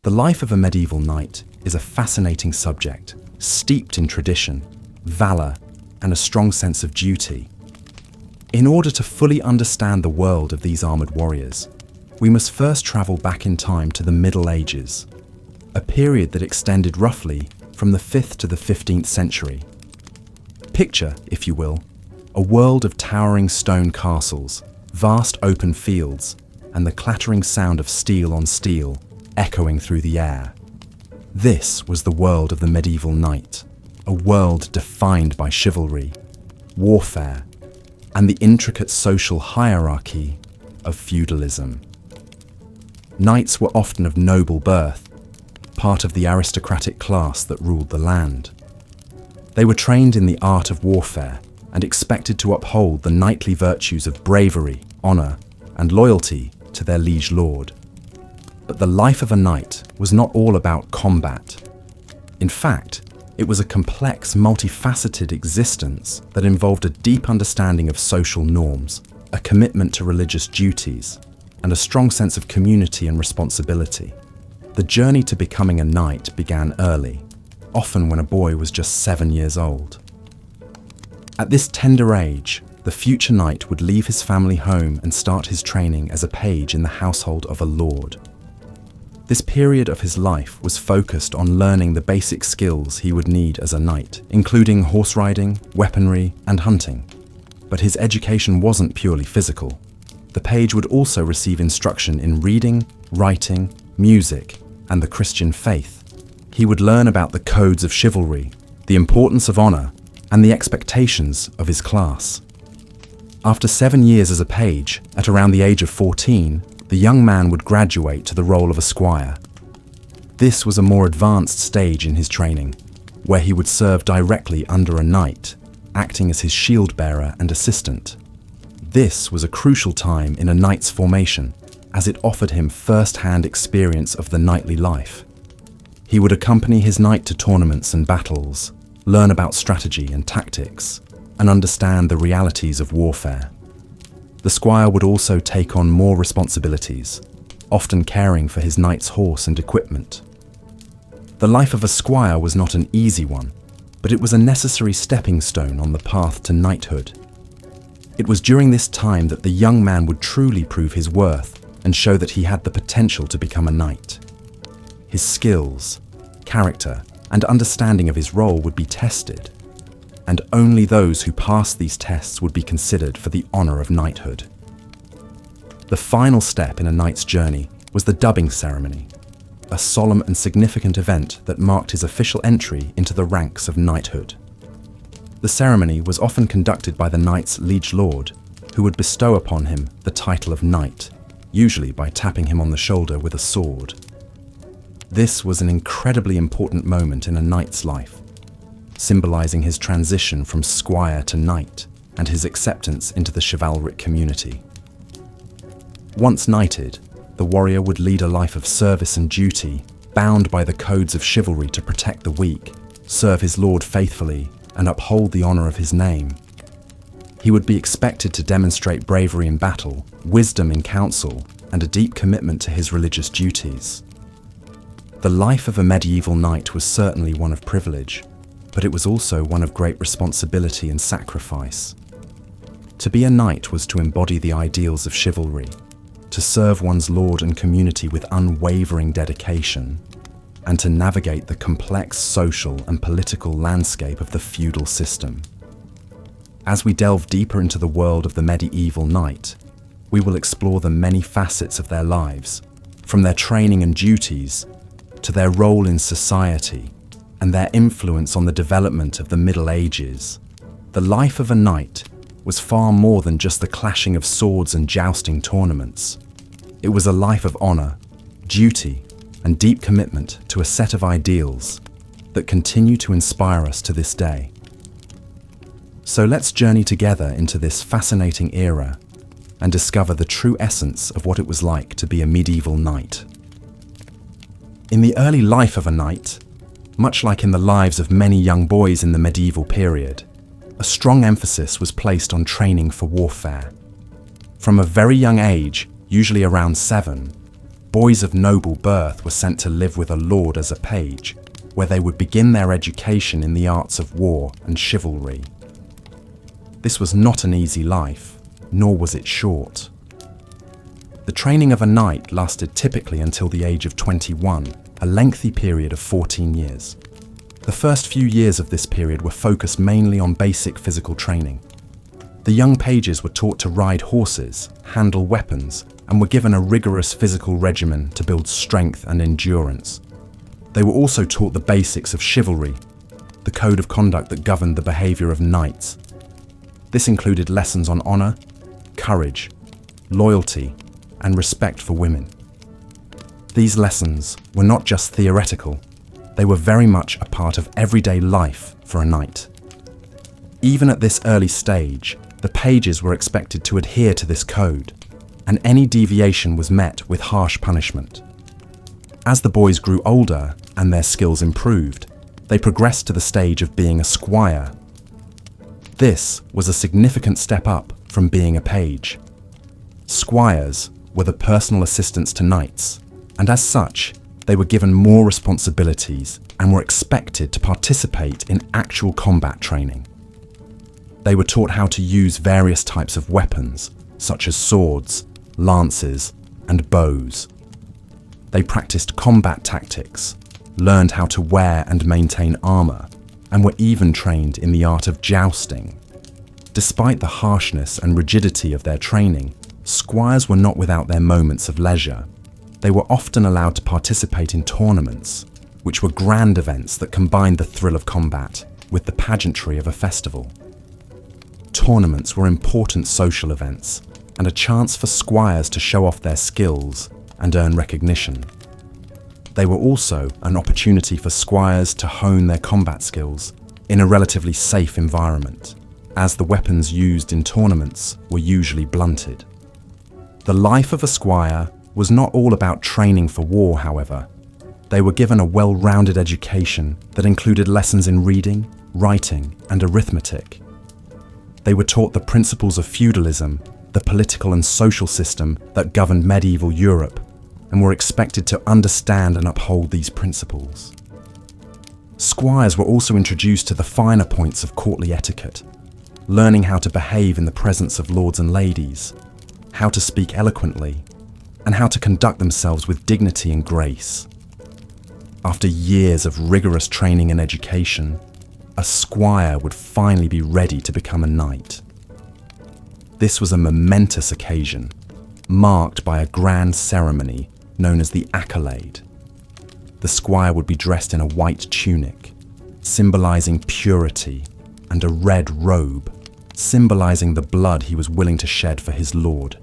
The life of a medieval knight is a fascinating subject, steeped in tradition, valor, and a strong sense of duty. In order to fully understand the world of these armored warriors, we must first travel back in time to the Middle Ages, a period that extended roughly from the 5th to the 15th century. Picture, if you will, a world of towering stone castles, vast open fields, and the clattering sound of steel on steel echoing through the air. This was the world of the medieval knight, a world defined by chivalry, warfare, and the intricate social hierarchy of feudalism. Knights were often of noble birth, part of the aristocratic class that ruled the land. They were trained in the art of warfare and expected to uphold the knightly virtues of bravery, honor, and loyalty to their liege lord. But the life of a knight was not all about combat. In fact, it was a complex, multifaceted existence that involved a deep understanding of social norms, a commitment to religious duties, and a strong sense of community and responsibility. The journey to becoming a knight began early, often when a boy was just 7 years old. At this tender age, the future knight would leave his family home and start his training as a page in the household of a lord. This period of his life was focused on learning the basic skills he would need as a knight, including horse riding, weaponry, and hunting. But his education wasn't purely physical. The page would also receive instruction in reading, writing, music, and the Christian faith. He would learn about the codes of chivalry, the importance of honor, and the expectations of his class. After 7 years as a page, at around the age of 14, the young man would graduate to the role of a squire. This was a more advanced stage in his training, where he would serve directly under a knight, acting as his shield bearer and assistant. This was a crucial time in a knight's formation, as it offered him first-hand experience of the knightly life. He would accompany his knight to tournaments and battles, learn about strategy and tactics, and understand the realities of warfare. The squire would also take on more responsibilities, often caring for his knight's horse and equipment. The life of a squire was not an easy one, but it was a necessary stepping stone on the path to knighthood. It was during this time that the young man would truly prove his worth and show that he had the potential to become a knight. His skills, character, and understanding of his role would be tested, and only those who passed these tests would be considered for the honor of knighthood. The final step in a knight's journey was the dubbing ceremony, a solemn and significant event that marked his official entry into the ranks of knighthood. The ceremony was often conducted by the knight's liege lord, who would bestow upon him the title of knight, usually by tapping him on the shoulder with a sword. This was an incredibly important moment in a knight's life, symbolizing his transition from squire to knight and his acceptance into the chivalric community. Once knighted, the warrior would lead a life of service and duty, bound by the codes of chivalry to protect the weak, serve his lord faithfully, and uphold the honor of his name. He would be expected to demonstrate bravery in battle, wisdom in council, and a deep commitment to his religious duties. The life of a medieval knight was certainly one of privilege, but it was also one of great responsibility and sacrifice. To be a knight was to embody the ideals of chivalry, to serve one's lord and community with unwavering dedication, and to navigate the complex social and political landscape of the feudal system. As we delve deeper into the world of the medieval knight, we will explore the many facets of their lives, from their training and duties to their role in society and their influence on the development of the Middle Ages. The life of a knight was far more than just the clashing of swords and jousting tournaments. It was a life of honor, duty, and deep commitment to a set of ideals that continue to inspire us to this day. So let's journey together into this fascinating era and discover the true essence of what it was like to be a medieval knight. In the early life of a knight, much like in the lives of many young boys in the medieval period, a strong emphasis was placed on training for warfare. From a very young age, usually around 7, boys of noble birth were sent to live with a lord as a page, where they would begin their education in the arts of war and chivalry. This was not an easy life, nor was it short. The training of a knight lasted typically until the age of 21, a lengthy period of 14 years. The first few years of this period were focused mainly on basic physical training. The young pages were taught to ride horses, handle weapons, and were given a rigorous physical regimen to build strength and endurance. They were also taught the basics of chivalry, the code of conduct that governed the behavior of knights. This included lessons on honor, courage, loyalty, and respect for women. These lessons were not just theoretical, they were very much a part of everyday life for a knight. Even at this early stage, the pages were expected to adhere to this code, and any deviation was met with harsh punishment. As the boys grew older and their skills improved, they progressed to the stage of being a squire. This was a significant step up from being a page. Squires were the personal assistants to knights, and as such, they were given more responsibilities and were expected to participate in actual combat training. They were taught how to use various types of weapons, such as swords, lances, and bows. They practiced combat tactics, learned how to wear and maintain armor, and were even trained in the art of jousting. Despite the harshness and rigidity of their training, squires were not without their moments of leisure. They were often allowed to participate in tournaments, which were grand events that combined the thrill of combat with the pageantry of a festival. Tournaments were important social events and a chance for squires to show off their skills and earn recognition. They were also an opportunity for squires to hone their combat skills in a relatively safe environment, as the weapons used in tournaments were usually blunted. The life of a squire was not all about training for war, however. They were given a well-rounded education that included lessons in reading, writing, and arithmetic. They were taught the principles of feudalism, the political and social system that governed medieval Europe, and were expected to understand and uphold these principles. Squires were also introduced to the finer points of courtly etiquette, learning how to behave in the presence of lords and ladies, how to speak eloquently, and how to conduct themselves with dignity and grace. After years of rigorous training and education, a squire would finally be ready to become a knight. This was a momentous occasion, marked by a grand ceremony known as the accolade. The squire would be dressed in a white tunic, symbolizing purity, and a red robe, symbolizing the blood he was willing to shed for his lord.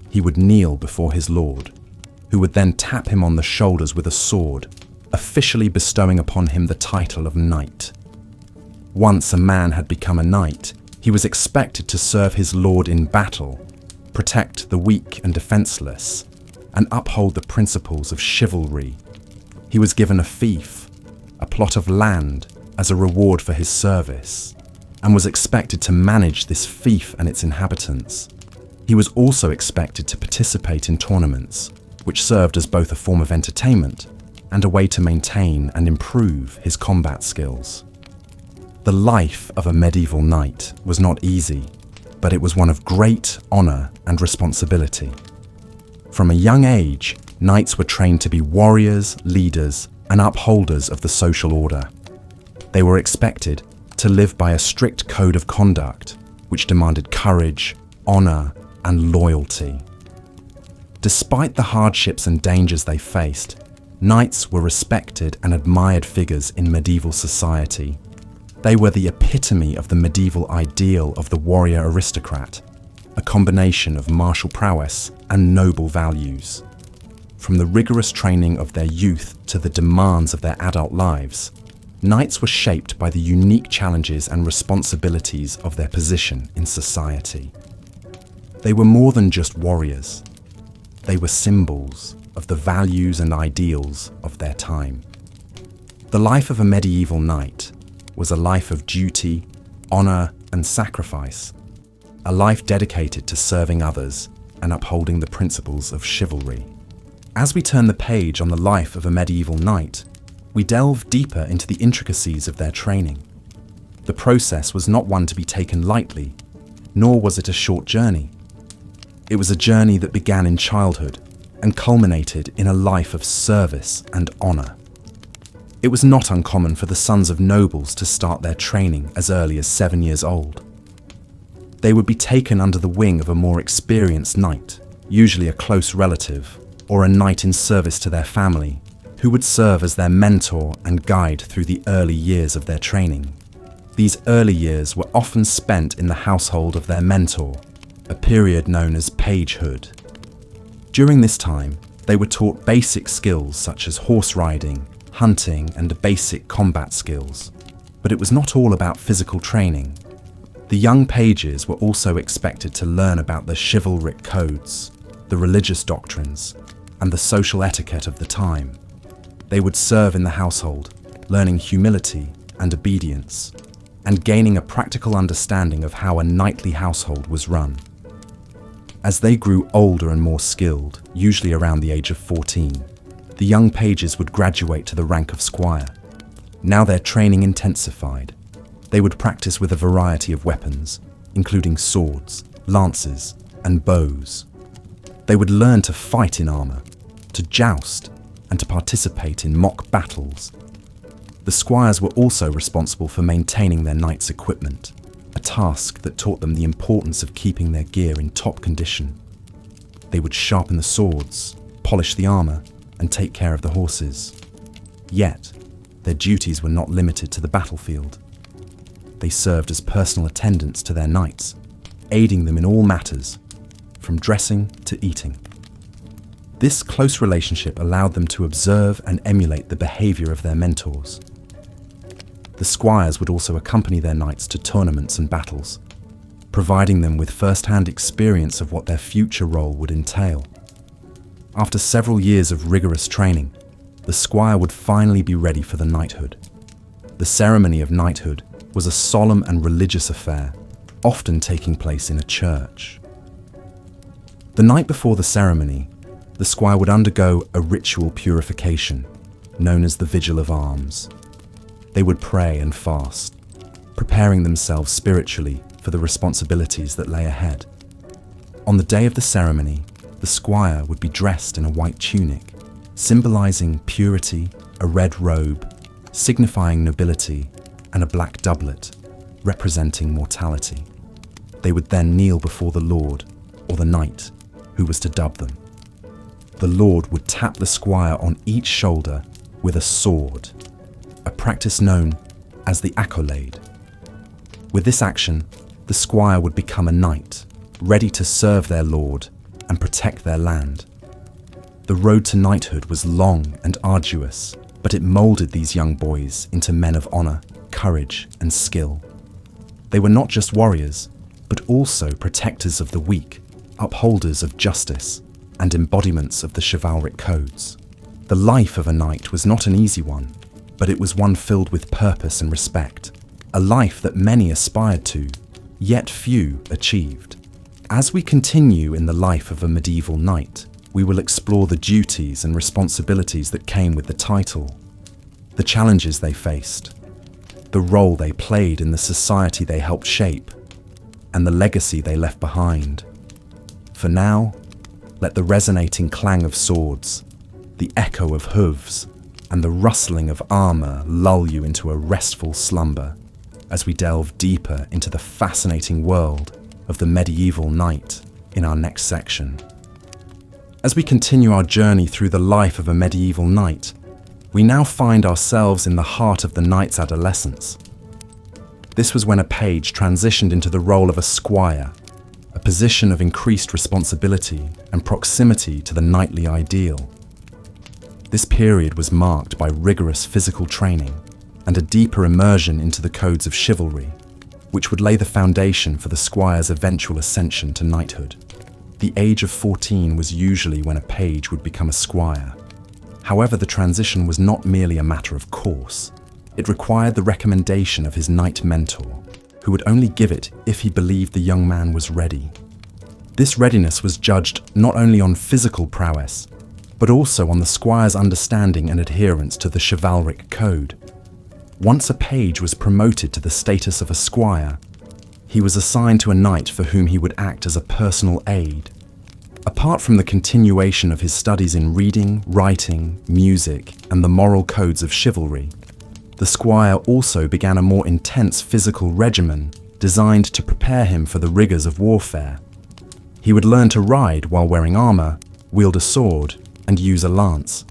He would kneel before his lord, who would then tap him on the shoulders with a sword, officially bestowing upon him the title of knight. Once a man had become a knight, he was expected to serve his lord in battle, protect the weak and defenseless, and uphold the principles of chivalry. He was given a fief, a plot of land, as a reward for his service, and was expected to manage this fief and its inhabitants. He was also expected to participate in tournaments, which served as both a form of entertainment and a way to maintain and improve his combat skills. The life of a medieval knight was not easy, but it was one of great honor and responsibility. From a young age, knights were trained to be warriors, leaders, and upholders of the social order. They were expected to live by a strict code of conduct, which demanded courage, honor, and loyalty. Despite the hardships and dangers they faced, knights were respected and admired figures in medieval society. They were the epitome of the medieval ideal of the warrior aristocrat, a combination of martial prowess and noble values. From the rigorous training of their youth to the demands of their adult lives, knights were shaped by the unique challenges and responsibilities of their position in society. They were more than just warriors. They were symbols of the values and ideals of their time. The life of a medieval knight was a life of duty, honor, and sacrifice, a life dedicated to serving others and upholding the principles of chivalry. As we turn the page on the life of a medieval knight, we delve deeper into the intricacies of their training. The process was not one to be taken lightly, nor was it a short journey. It was a journey that began in childhood and culminated in a life of service and honor. It was not uncommon for the sons of nobles to start their training as early as 7 years old. They would be taken under the wing of a more experienced knight, usually a close relative, or a knight in service to their family, who would serve as their mentor and guide through the early years of their training. These early years were often spent in the household of their mentor, a period known as pagehood. During this time, they were taught basic skills such as horse riding, hunting, and basic combat skills. But it was not all about physical training. The young pages were also expected to learn about the chivalric codes, the religious doctrines, and the social etiquette of the time. They would serve in the household, learning humility and obedience, and gaining a practical understanding of how a knightly household was run. As they grew older and more skilled, usually around the age of 14, the young pages would graduate to the rank of squire. Now their training intensified. They would practice with a variety of weapons, including swords, lances, and bows. They would learn to fight in armor, to joust, and to participate in mock battles. The squires were also responsible for maintaining their knights' equipment, a task that taught them the importance of keeping their gear in top condition. They would sharpen the swords, polish the armor, and take care of the horses. Yet, their duties were not limited to the battlefield. They served as personal attendants to their knights, aiding them in all matters, from dressing to eating. This close relationship allowed them to observe and emulate the behavior of their mentors. The squires would also accompany their knights to tournaments and battles, providing them with first-hand experience of what their future role would entail. After several years of rigorous training, the squire would finally be ready for the knighthood. The ceremony of knighthood was a solemn and religious affair, often taking place in a church. The night before the ceremony, the squire would undergo a ritual purification, known as the Vigil of Arms. They would pray and fast, preparing themselves spiritually for the responsibilities that lay ahead. On the day of the ceremony, the squire would be dressed in a white tunic, symbolizing purity, a red robe, signifying nobility, and a black doublet, representing mortality. They would then kneel before the Lord, or the knight, who was to dub them. The Lord would tap the squire on each shoulder with a sword, a practice known as the accolade. With this action, the squire would become a knight, ready to serve their lord and protect their land. The road to knighthood was long and arduous, but it molded these young boys into men of honor, courage, and skill. They were not just warriors, but also protectors of the weak, upholders of justice, and embodiments of the chivalric codes. The life of a knight was not an easy one, but it was one filled with purpose and respect, a life that many aspired to, yet few achieved. As we continue in the life of a medieval knight, we will explore the duties and responsibilities that came with the title, the challenges they faced, the role they played in the society they helped shape, and the legacy they left behind. For now, let the resonating clang of swords, the echo of hooves, and the rustling of armor lull you into a restful slumber as we delve deeper into the fascinating world of the medieval knight in our next section. As we continue our journey through the life of a medieval knight, we now find ourselves in the heart of the knight's adolescence. This was when a page transitioned into the role of a squire, a position of increased responsibility and proximity to the knightly ideal. This period was marked by rigorous physical training and a deeper immersion into the codes of chivalry, which would lay the foundation for the squire's eventual ascension to knighthood. The age of 14 was usually when a page would become a squire. However, the transition was not merely a matter of course. It required the recommendation of his knight mentor, who would only give it if he believed the young man was ready. This readiness was judged not only on physical prowess, but also on the squire's understanding and adherence to the chivalric code. Once a page was promoted to the status of a squire, he was assigned to a knight for whom he would act as a personal aide. Apart from the continuation of his studies in reading, writing, music, and the moral codes of chivalry, the squire also began a more intense physical regimen designed to prepare him for the rigors of warfare. He would learn to ride while wearing armor, wield a sword, and use a lance.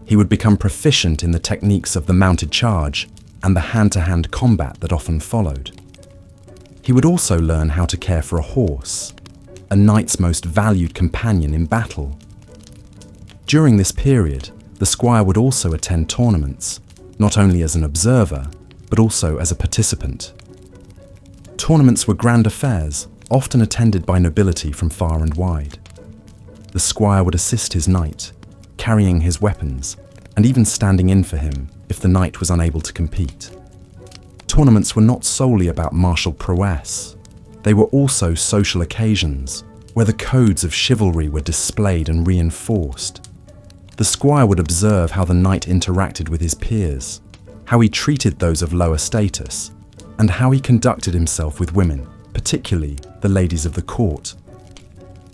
He would become proficient in the techniques of the mounted charge and the hand-to-hand combat that often followed. He would also learn how to care for a horse, a knight's most valued companion in battle. During this period, the squire would also attend tournaments, not only as an observer, but also as a participant. Tournaments were grand affairs, often attended by nobility from far and wide. The squire would assist his knight, carrying his weapons, and even standing in for him if the knight was unable to compete. Tournaments were not solely about martial prowess. They were also social occasions, where the codes of chivalry were displayed and reinforced. The squire would observe how the knight interacted with his peers, how he treated those of lower status, and how he conducted himself with women, particularly the ladies of the court.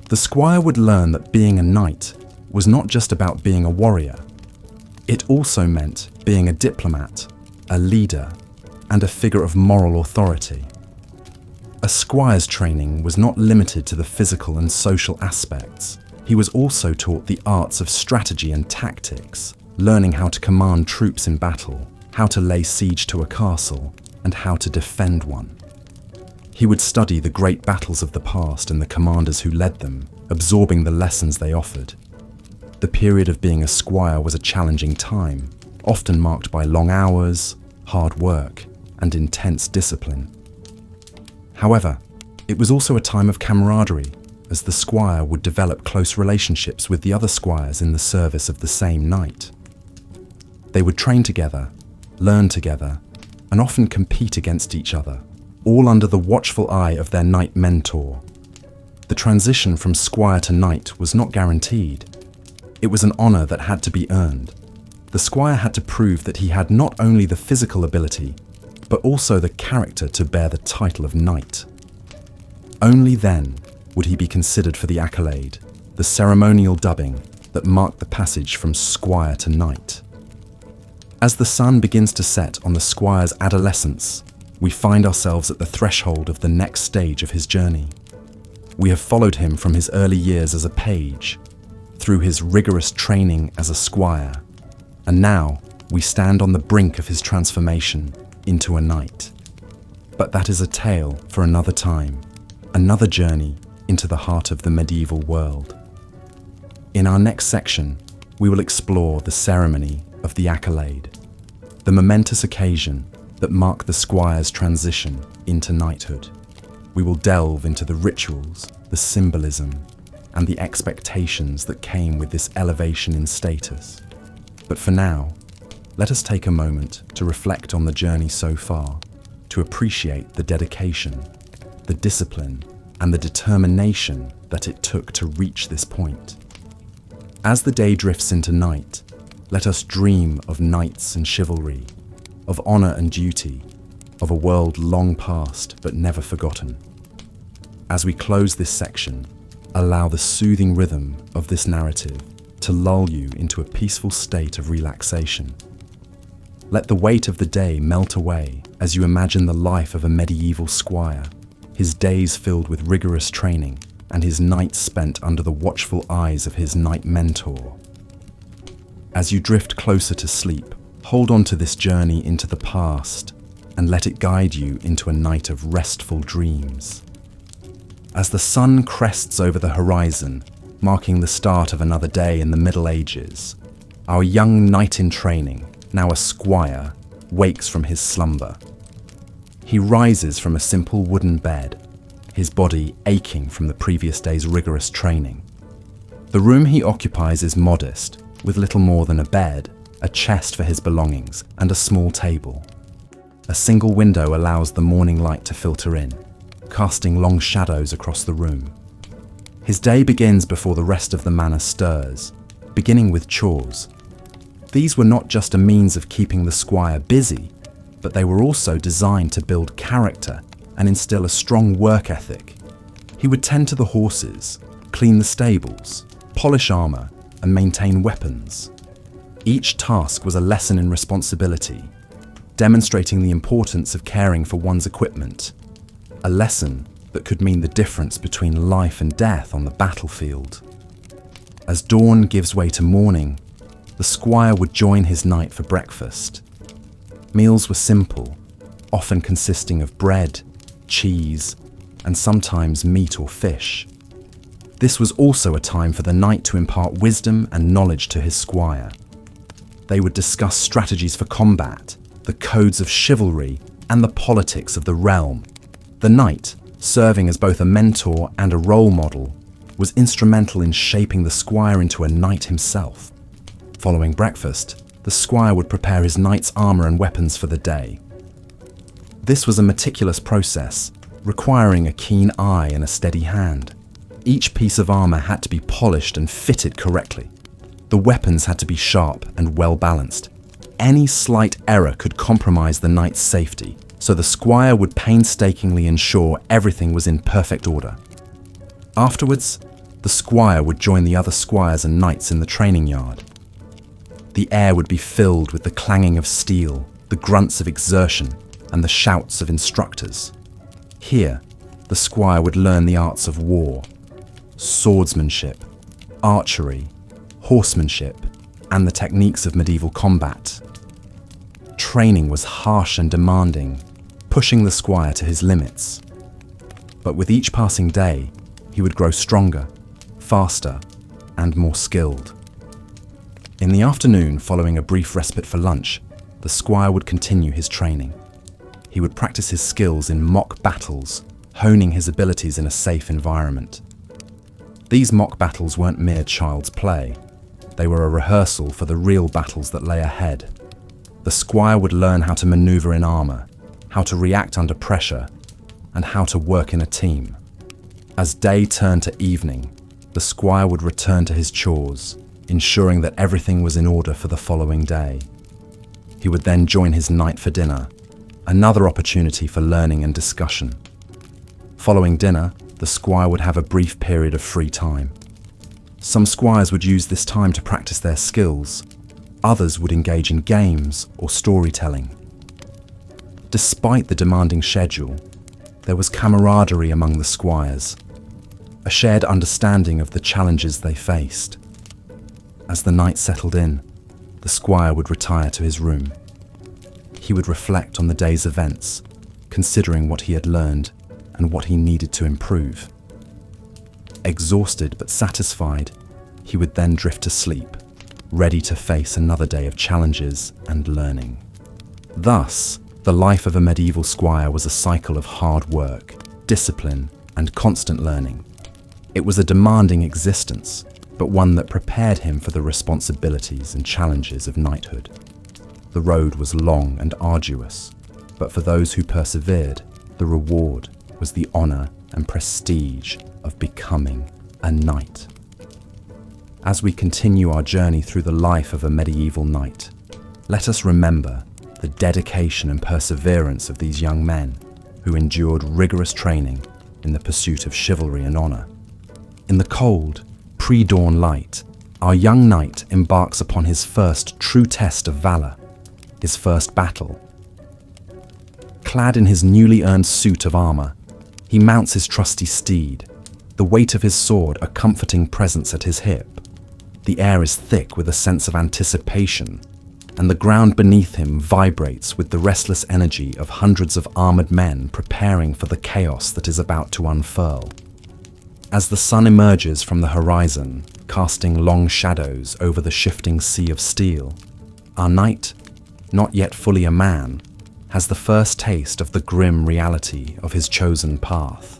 The squire would learn that being a knight was not just about being a warrior. It also meant being a diplomat, a leader, and a figure of moral authority. A squire's training was not limited to the physical and social aspects. He was also taught the arts of strategy and tactics, learning how to command troops in battle, how to lay siege to a castle, and how to defend one. He would study the great battles of the past and the commanders who led them, absorbing the lessons they offered. The period of being a squire was a challenging time, often marked by long hours, hard work, and intense discipline. However, it was also a time of camaraderie, as the squire would develop close relationships with the other squires in the service of the same knight. They would train together, learn together, and often compete against each other, all under the watchful eye of their knight mentor. The transition from squire to knight was not guaranteed. It was an honor that had to be earned. The squire had to prove that he had not only the physical ability, but also the character to bear the title of knight. Only then would he be considered for the accolade, the ceremonial dubbing that marked the passage from squire to knight. As the sun begins to set on the squire's adolescence, we find ourselves at the threshold of the next stage of his journey. We have followed him from his early years as a page, through his rigorous training as a squire, and now we stand on the brink of his transformation into a knight. But that is a tale for another time, another journey into the heart of the medieval world. In our next section, we will explore the ceremony of the accolade, the momentous occasion that marked the squire's transition into knighthood. We will delve into the rituals, the symbolism, and the expectations that came with this elevation in status. But for now, let us take a moment to reflect on the journey so far, to appreciate the dedication, the discipline, and the determination that it took to reach this point. As the day drifts into night, let us dream of knights and chivalry, of honor and duty, of a world long past but never forgotten. As we close this section, allow the soothing rhythm of this narrative to lull you into a peaceful state of relaxation. Let the weight of the day melt away as you imagine the life of a medieval squire, his days filled with rigorous training and his nights spent under the watchful eyes of his knight mentor. As you drift closer to sleep, hold on to this journey into the past and let it guide you into a night of restful dreams. As the sun crests over the horizon, marking the start of another day in the Middle Ages, our young knight in training, now a squire, wakes from his slumber. He rises from a simple wooden bed, his body aching from the previous day's rigorous training. The room he occupies is modest, with little more than a bed, a chest for his belongings, and a small table. A single window allows the morning light to filter in, casting long shadows across the room. His day begins before the rest of the manor stirs. beginning with chores. These were not just a means of keeping the squire busy, but they were also designed to build character and instill a strong work ethic. He would tend to the horses, clean the stables, polish armor, and maintain weapons. Each task was a lesson in responsibility, demonstrating the importance of caring for one's equipment, a lesson that could mean the difference between life and death on the battlefield. As dawn gives way to morning, the squire would join his knight for breakfast. Meals were simple, often consisting of bread, cheese, and sometimes meat or fish. This was also a time for the knight to impart wisdom and knowledge to his squire. They would discuss strategies for combat, the codes of chivalry, and the politics of the realm. The knight, serving as both a mentor and a role model, was instrumental in shaping the squire into a knight himself. Following breakfast, the squire would prepare his knight's armor and weapons for the day. This was a meticulous process, requiring a keen eye and a steady hand. Each piece of armor had to be polished and fitted correctly. The weapons had to be sharp and well balanced. Any slight error could compromise the knight's safety, so the squire would painstakingly ensure everything was in perfect order. Afterwards, the squire would join the other squires and knights in the training yard. The air would be filled with the clanging of steel, the grunts of exertion, and the shouts of instructors. Here, the squire would learn the arts of war, swordsmanship, archery, horsemanship, and the techniques of medieval combat. Training was harsh and demanding, pushing the squire to his limits. But with each passing day, he would grow stronger, faster, and more skilled. In the afternoon, following a brief respite for lunch, the squire would continue his training. He would practice his skills in mock battles, honing his abilities in a safe environment. These mock battles weren't mere child's play. They were a rehearsal for the real battles that lay ahead. The squire would learn how to maneuver in armor, how to react under pressure, and how to work in a team. As day turned to evening, the squire would return to his chores, ensuring that everything was in order for the following day. He would then join his knight for dinner, another opportunity for learning and discussion. Following dinner, the squire would have a brief period of free time. Some squires would use this time to practice their skills. Others would engage in games or storytelling. Despite the demanding schedule, there was camaraderie among the squires, a shared understanding of the challenges they faced. As the night settled in, the squire would retire to his room. He would reflect on the day's events, considering what he had learned and what he needed to improve. Exhausted but satisfied, he would then drift to sleep, ready to face another day of challenges and learning. Thus, the life of a medieval squire was a cycle of hard work, discipline, and constant learning. It was a demanding existence, but one that prepared him for the responsibilities and challenges of knighthood. The road was long and arduous, but for those who persevered, the reward was the honor and prestige of becoming a knight. As we continue our journey through the life of a medieval knight, let us remember the dedication and perseverance of these young men who endured rigorous training in the pursuit of chivalry and honor. In the cold, pre-dawn light, our young knight embarks upon his first true test of valor, his first battle. Clad in his newly earned suit of armor, he mounts his trusty steed, the weight of his sword a comforting presence at his hip. The air is thick with a sense of anticipation, and the ground beneath him vibrates with the restless energy of hundreds of armored men preparing for the chaos that is about to unfurl. As the sun emerges from the horizon, casting long shadows over the shifting sea of steel, our knight, not yet fully a man, has the first taste of the grim reality of his chosen path.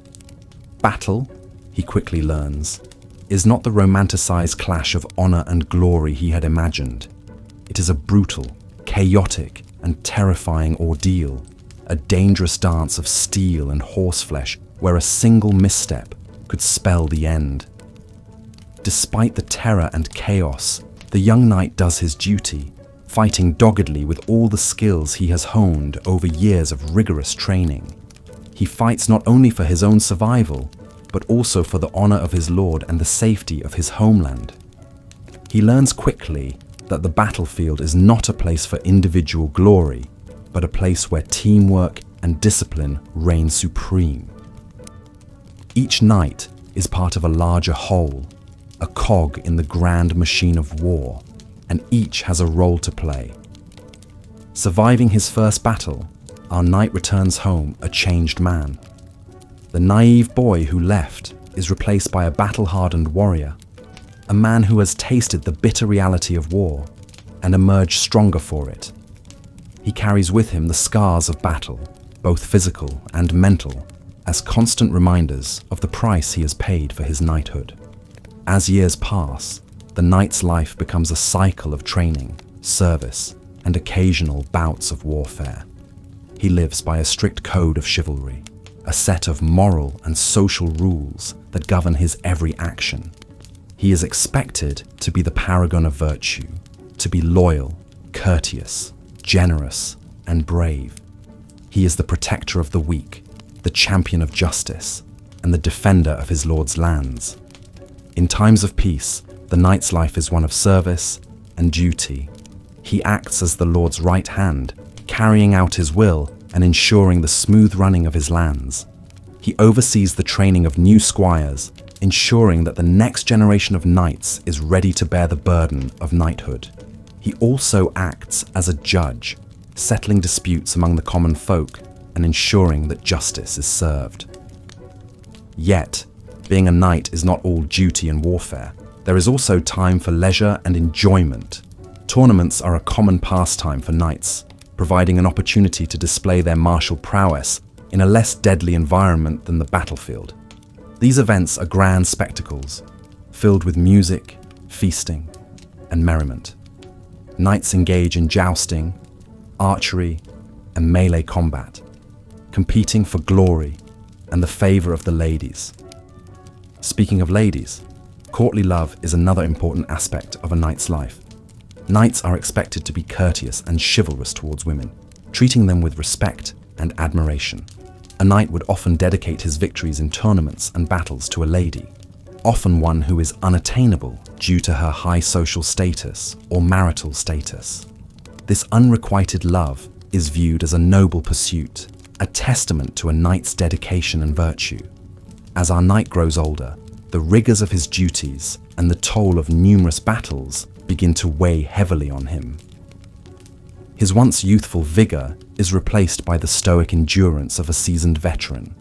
Battle, he quickly learns, is not the romanticized clash of honor and glory he had imagined. It is a brutal, chaotic, and terrifying ordeal, a dangerous dance of steel and horseflesh where a single misstep could spell the end. Despite the terror and chaos, the young knight does his duty, fighting doggedly with all the skills he has honed over years of rigorous training. He fights not only for his own survival, but also for the honor of his lord and the safety of his homeland. He learns quickly that the battlefield is not a place for individual glory, but a place where teamwork and discipline reign supreme. Each knight is part of a larger whole, a cog in the grand machine of war, and each has a role to play. Surviving his first battle, our knight returns home a changed man. The naive boy who left is replaced by a battle-hardened warrior, a man who has tasted the bitter reality of war and emerged stronger for it. He carries with him the scars of battle, both physical and mental, as constant reminders of the price he has paid for his knighthood. As years pass, the knight's life becomes a cycle of training, service, and occasional bouts of warfare. He lives by a strict code of chivalry, a set of moral and social rules that govern his every action. He is expected to be the paragon of virtue, to be loyal, courteous, generous, and brave. He is the protector of the weak, the champion of justice, and the defender of his lord's lands. In times of peace, the knight's life is one of service and duty. He acts as the lord's right hand, carrying out his will and ensuring the smooth running of his lands. He oversees the training of new squires, ensuring that the next generation of knights is ready to bear the burden of knighthood. He also acts as a judge, settling disputes among the common folk and ensuring that justice is served. Yet, being a knight is not all duty and warfare. There is also time for leisure and enjoyment. Tournaments are a common pastime for knights, providing an opportunity to display their martial prowess in a less deadly environment than the battlefield. These events are grand spectacles, filled with music, feasting, and merriment. Knights engage in jousting, archery, and melee combat, competing for glory and the favor of the ladies. Speaking of ladies, courtly love is another important aspect of a knight's life. Knights are expected to be courteous and chivalrous towards women, treating them with respect and admiration. A knight would often dedicate his victories in tournaments and battles to a lady, often one who is unattainable due to her high social status or marital status. This unrequited love is viewed as a noble pursuit, a testament to a knight's dedication and virtue. As our knight grows older, the rigors of his duties and the toll of numerous battles begin to weigh heavily on him. His once youthful vigor is replaced by the stoic endurance of a seasoned veteran.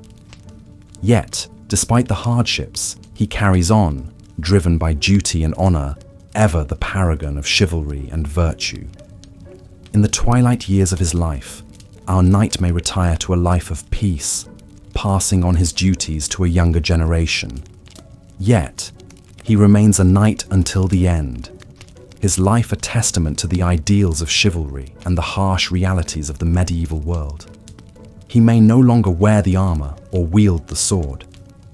Yet, despite the hardships, he carries on, driven by duty and honor, ever the paragon of chivalry and virtue. In the twilight years of his life, our knight may retire to a life of peace, passing on his duties to a younger generation. Yet, he remains a knight until the end, his life a testament to the ideals of chivalry and the harsh realities of the medieval world. He may no longer wear the armor or wield the sword,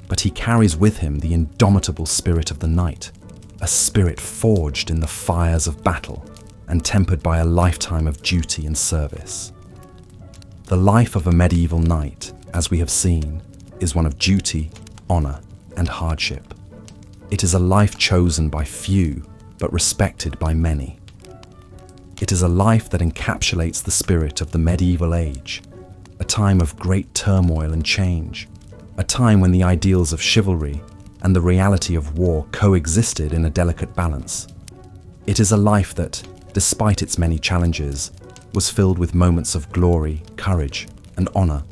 but he carries with him the indomitable spirit of the knight, a spirit forged in the fires of battle and tempered by a lifetime of duty and service. The life of a medieval knight, as we have seen, is one of duty, honor, and hardship. It is a life chosen by few, but respected by many. It is a life that encapsulates the spirit of the medieval age, a time of great turmoil and change, a time when the ideals of chivalry and the reality of war coexisted in a delicate balance. It is a life that, despite its many challenges, was filled with moments of glory, courage, and honor,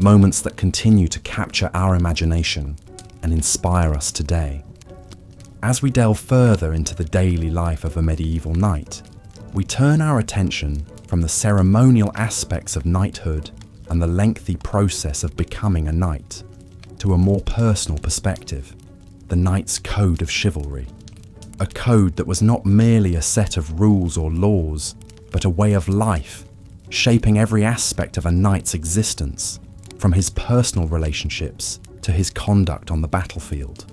moments that continue to capture our imagination and inspire us today. As we delve further into the daily life of a medieval knight, we turn our attention from the ceremonial aspects of knighthood and the lengthy process of becoming a knight to a more personal perspective, the knight's code of chivalry. A code that was not merely a set of rules or laws, but a way of life, shaping every aspect of a knight's existence, from his personal relationships to his conduct on the battlefield.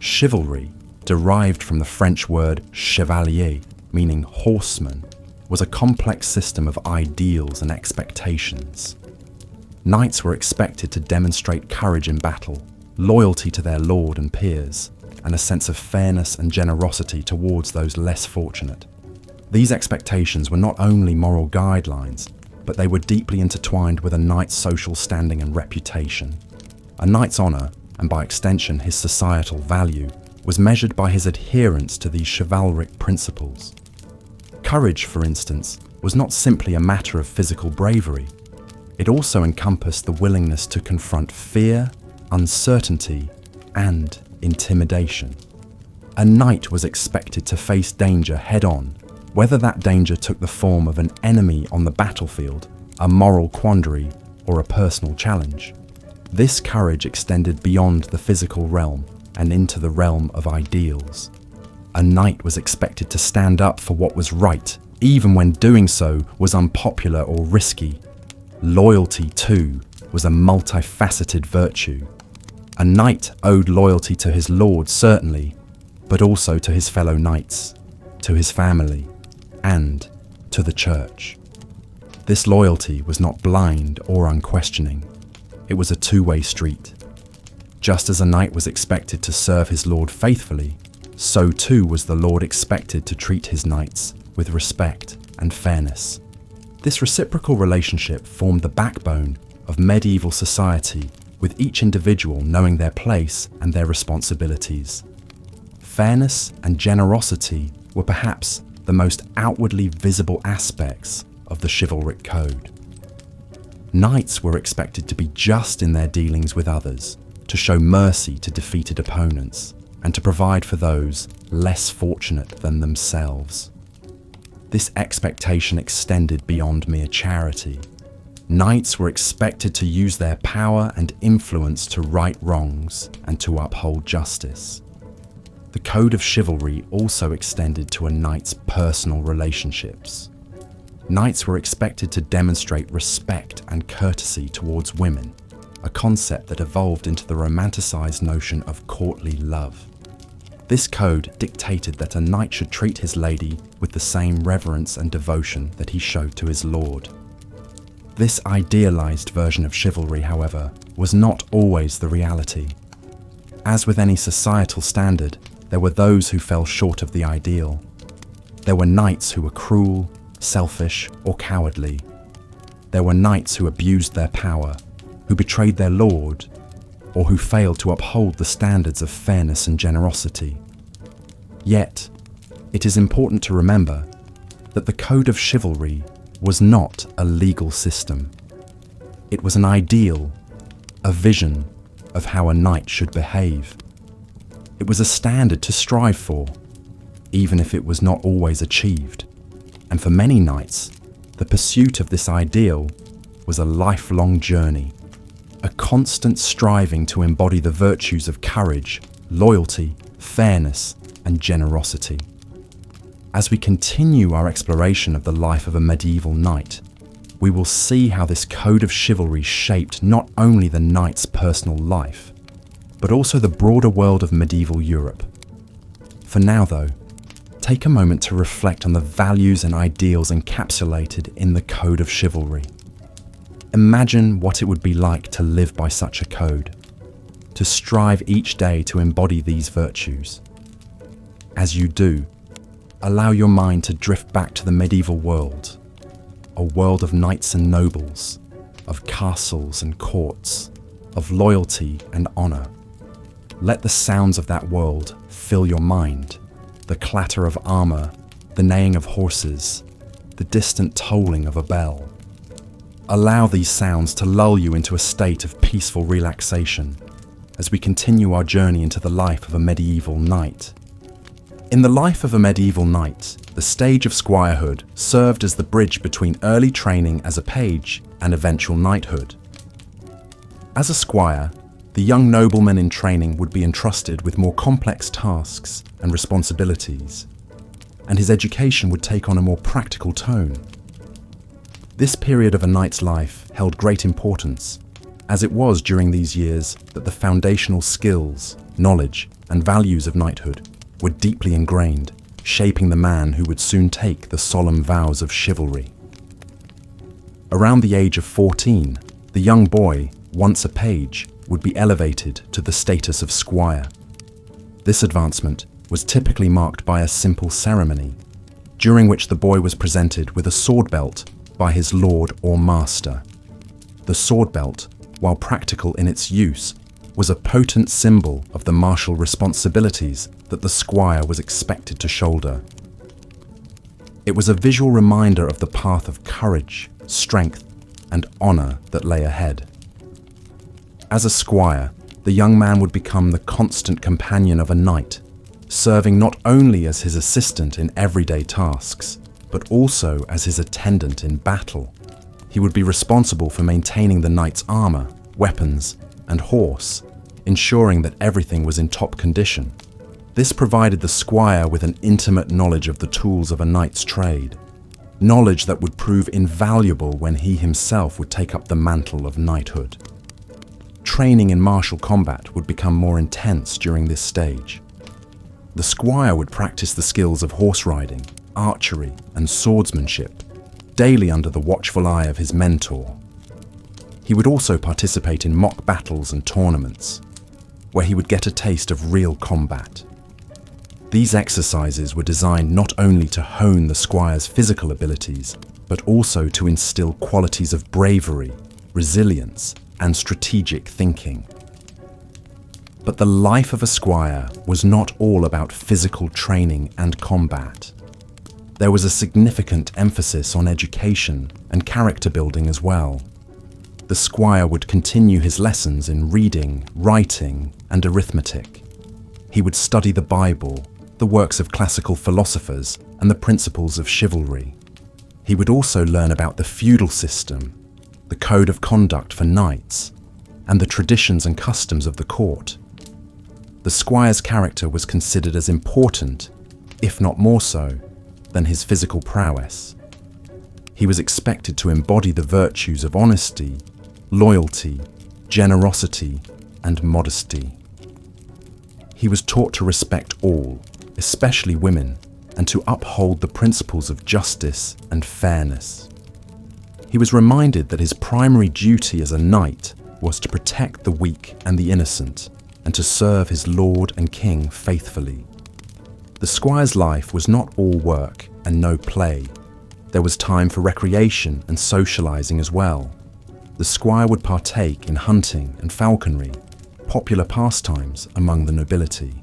Chivalry derived from the French word chevalier, meaning horseman, was a complex system of ideals and expectations. Knights were expected to demonstrate courage in battle, loyalty to their lord and peers, and a sense of fairness and generosity towards those less fortunate. These expectations were not only moral guidelines, but they were deeply intertwined with a knight's social standing and reputation. A knight's honour, and by extension his societal value, was measured by his adherence to these chivalric principles. Courage, for instance, was not simply a matter of physical bravery. It also encompassed the willingness to confront fear, uncertainty, and intimidation. A knight was expected to face danger head-on, whether that danger took the form of an enemy on the battlefield, a moral quandary, or a personal challenge. This courage extended beyond the physical realm and into the realm of ideals. A knight was expected to stand up for what was right, even when doing so was unpopular or risky. Loyalty, too, was a multifaceted virtue. A knight owed loyalty to his lord, certainly, but also to his fellow knights, to his family, and to the church. This loyalty was not blind or unquestioning. It was a two-way street. Just as a knight was expected to serve his lord faithfully, so too was the lord expected to treat his knights with respect and fairness. This reciprocal relationship formed the backbone of medieval society, with each individual knowing their place and their responsibilities. Fairness and generosity were perhaps the most outwardly visible aspects of the chivalric code. Knights were expected to be just in their dealings with others, to show mercy to defeated opponents, and to provide for those less fortunate than themselves. This expectation extended beyond mere charity. Knights were expected to use their power and influence to right wrongs and to uphold justice. The code of chivalry also extended to a knight's personal relationships. Knights were expected to demonstrate respect and courtesy towards women, a concept that evolved into the romanticized notion of courtly love. This code dictated that a knight should treat his lady with the same reverence and devotion that he showed to his lord. This idealized version of chivalry, however, was not always the reality. As with any societal standard, there were those who fell short of the ideal. There were knights who were cruel, selfish, or cowardly. There were knights who abused their power, who betrayed their lord, or who failed to uphold the standards of fairness and generosity. Yet, it is important to remember that the code of chivalry was not a legal system. It was an ideal, a vision of how a knight should behave. It was a standard to strive for, even if it was not always achieved. And for many knights, the pursuit of this ideal was a lifelong journey, a constant striving to embody the virtues of courage, loyalty, fairness, and generosity. As we continue our exploration of the life of a medieval knight, we will see how this code of chivalry shaped not only the knight's personal life, but also the broader world of medieval Europe. For now, though, take a moment to reflect on the values and ideals encapsulated in the code of chivalry. Imagine what it would be like to live by such a code, to strive each day to embody these virtues. As you do, allow your mind to drift back to the medieval world, a world of knights and nobles, of castles and courts, of loyalty and honor. Let the sounds of that world fill your mind, the clatter of armor, the neighing of horses, the distant tolling of a bell. Allow these sounds to lull you into a state of peaceful relaxation as we continue our journey into the life of a medieval knight. In the life of a medieval knight, the stage of squirehood served as the bridge between early training as a page and eventual knighthood. As a squire, the young nobleman in training would be entrusted with more complex tasks and responsibilities, and his education would take on a more practical tone. This period of a knight's life held great importance, as it was during these years that the foundational skills, knowledge, and values of knighthood were deeply ingrained, shaping the man who would soon take the solemn vows of chivalry. Around the age of 14, the young boy, once a page, would be elevated to the status of squire. This advancement was typically marked by a simple ceremony, during which the boy was presented with a sword belt by his lord or master. The sword belt, while practical in its use, was a potent symbol of the martial responsibilities that the squire was expected to shoulder. It was a visual reminder of the path of courage, strength, and honor that lay ahead. As a squire, the young man would become the constant companion of a knight, serving not only as his assistant in everyday tasks, but also as his attendant in battle. He would be responsible for maintaining the knight's armor, weapons, and horse, ensuring that everything was in top condition. This provided the squire with an intimate knowledge of the tools of a knight's trade, knowledge that would prove invaluable when he himself would take up the mantle of knighthood. Training in martial combat would become more intense during this stage. The squire would practice the skills of horse riding, archery, and swordsmanship, daily under the watchful eye of his mentor. He would also participate in mock battles and tournaments, where he would get a taste of real combat. These exercises were designed not only to hone the squire's physical abilities, but also to instill qualities of bravery, resilience, and strategic thinking. But the life of a squire was not all about physical training and combat. There was a significant emphasis on education and character building as well. The squire would continue his lessons in reading, writing, and arithmetic. He would study the Bible, the works of classical philosophers, and the principles of chivalry. He would also learn about the feudal system, the code of conduct for knights, and the traditions and customs of the court. The squire's character was considered as important, if not more so, than his physical prowess. He was expected to embody the virtues of honesty, loyalty, generosity, and modesty. He was taught to respect all, especially women, and to uphold the principles of justice and fairness. He was reminded that his primary duty as a knight was to protect the weak and the innocent, and to serve his lord and king faithfully. The squire's life was not all work and no play. There was time for recreation and socializing as well. The squire would partake in hunting and falconry, popular pastimes among the nobility.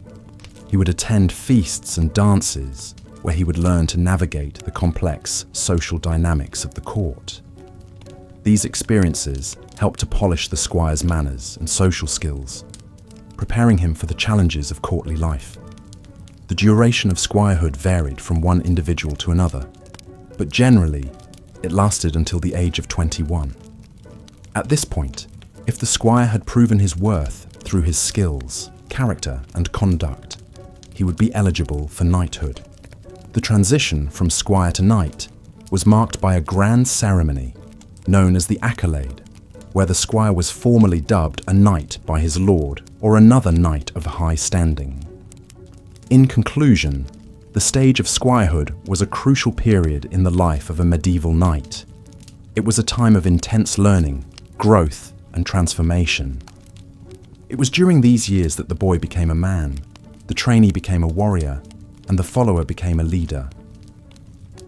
He would attend feasts and dances, where he would learn to navigate the complex social dynamics of the court. These experiences helped to polish the squire's manners and social skills, preparing him for the challenges of courtly life. The duration of squirehood varied from one individual to another, but generally, it lasted until the age of 21. At this point, if the squire had proven his worth through his skills, character, and conduct, he would be eligible for knighthood. The transition from squire to knight was marked by a grand ceremony known as the accolade, where the squire was formally dubbed a knight by his lord or another knight of high standing. In conclusion, the stage of squirehood was a crucial period in the life of a medieval knight. It was a time of intense learning, growth, and transformation. It was during these years that the boy became a man, the trainee became a warrior, and the follower became a leader.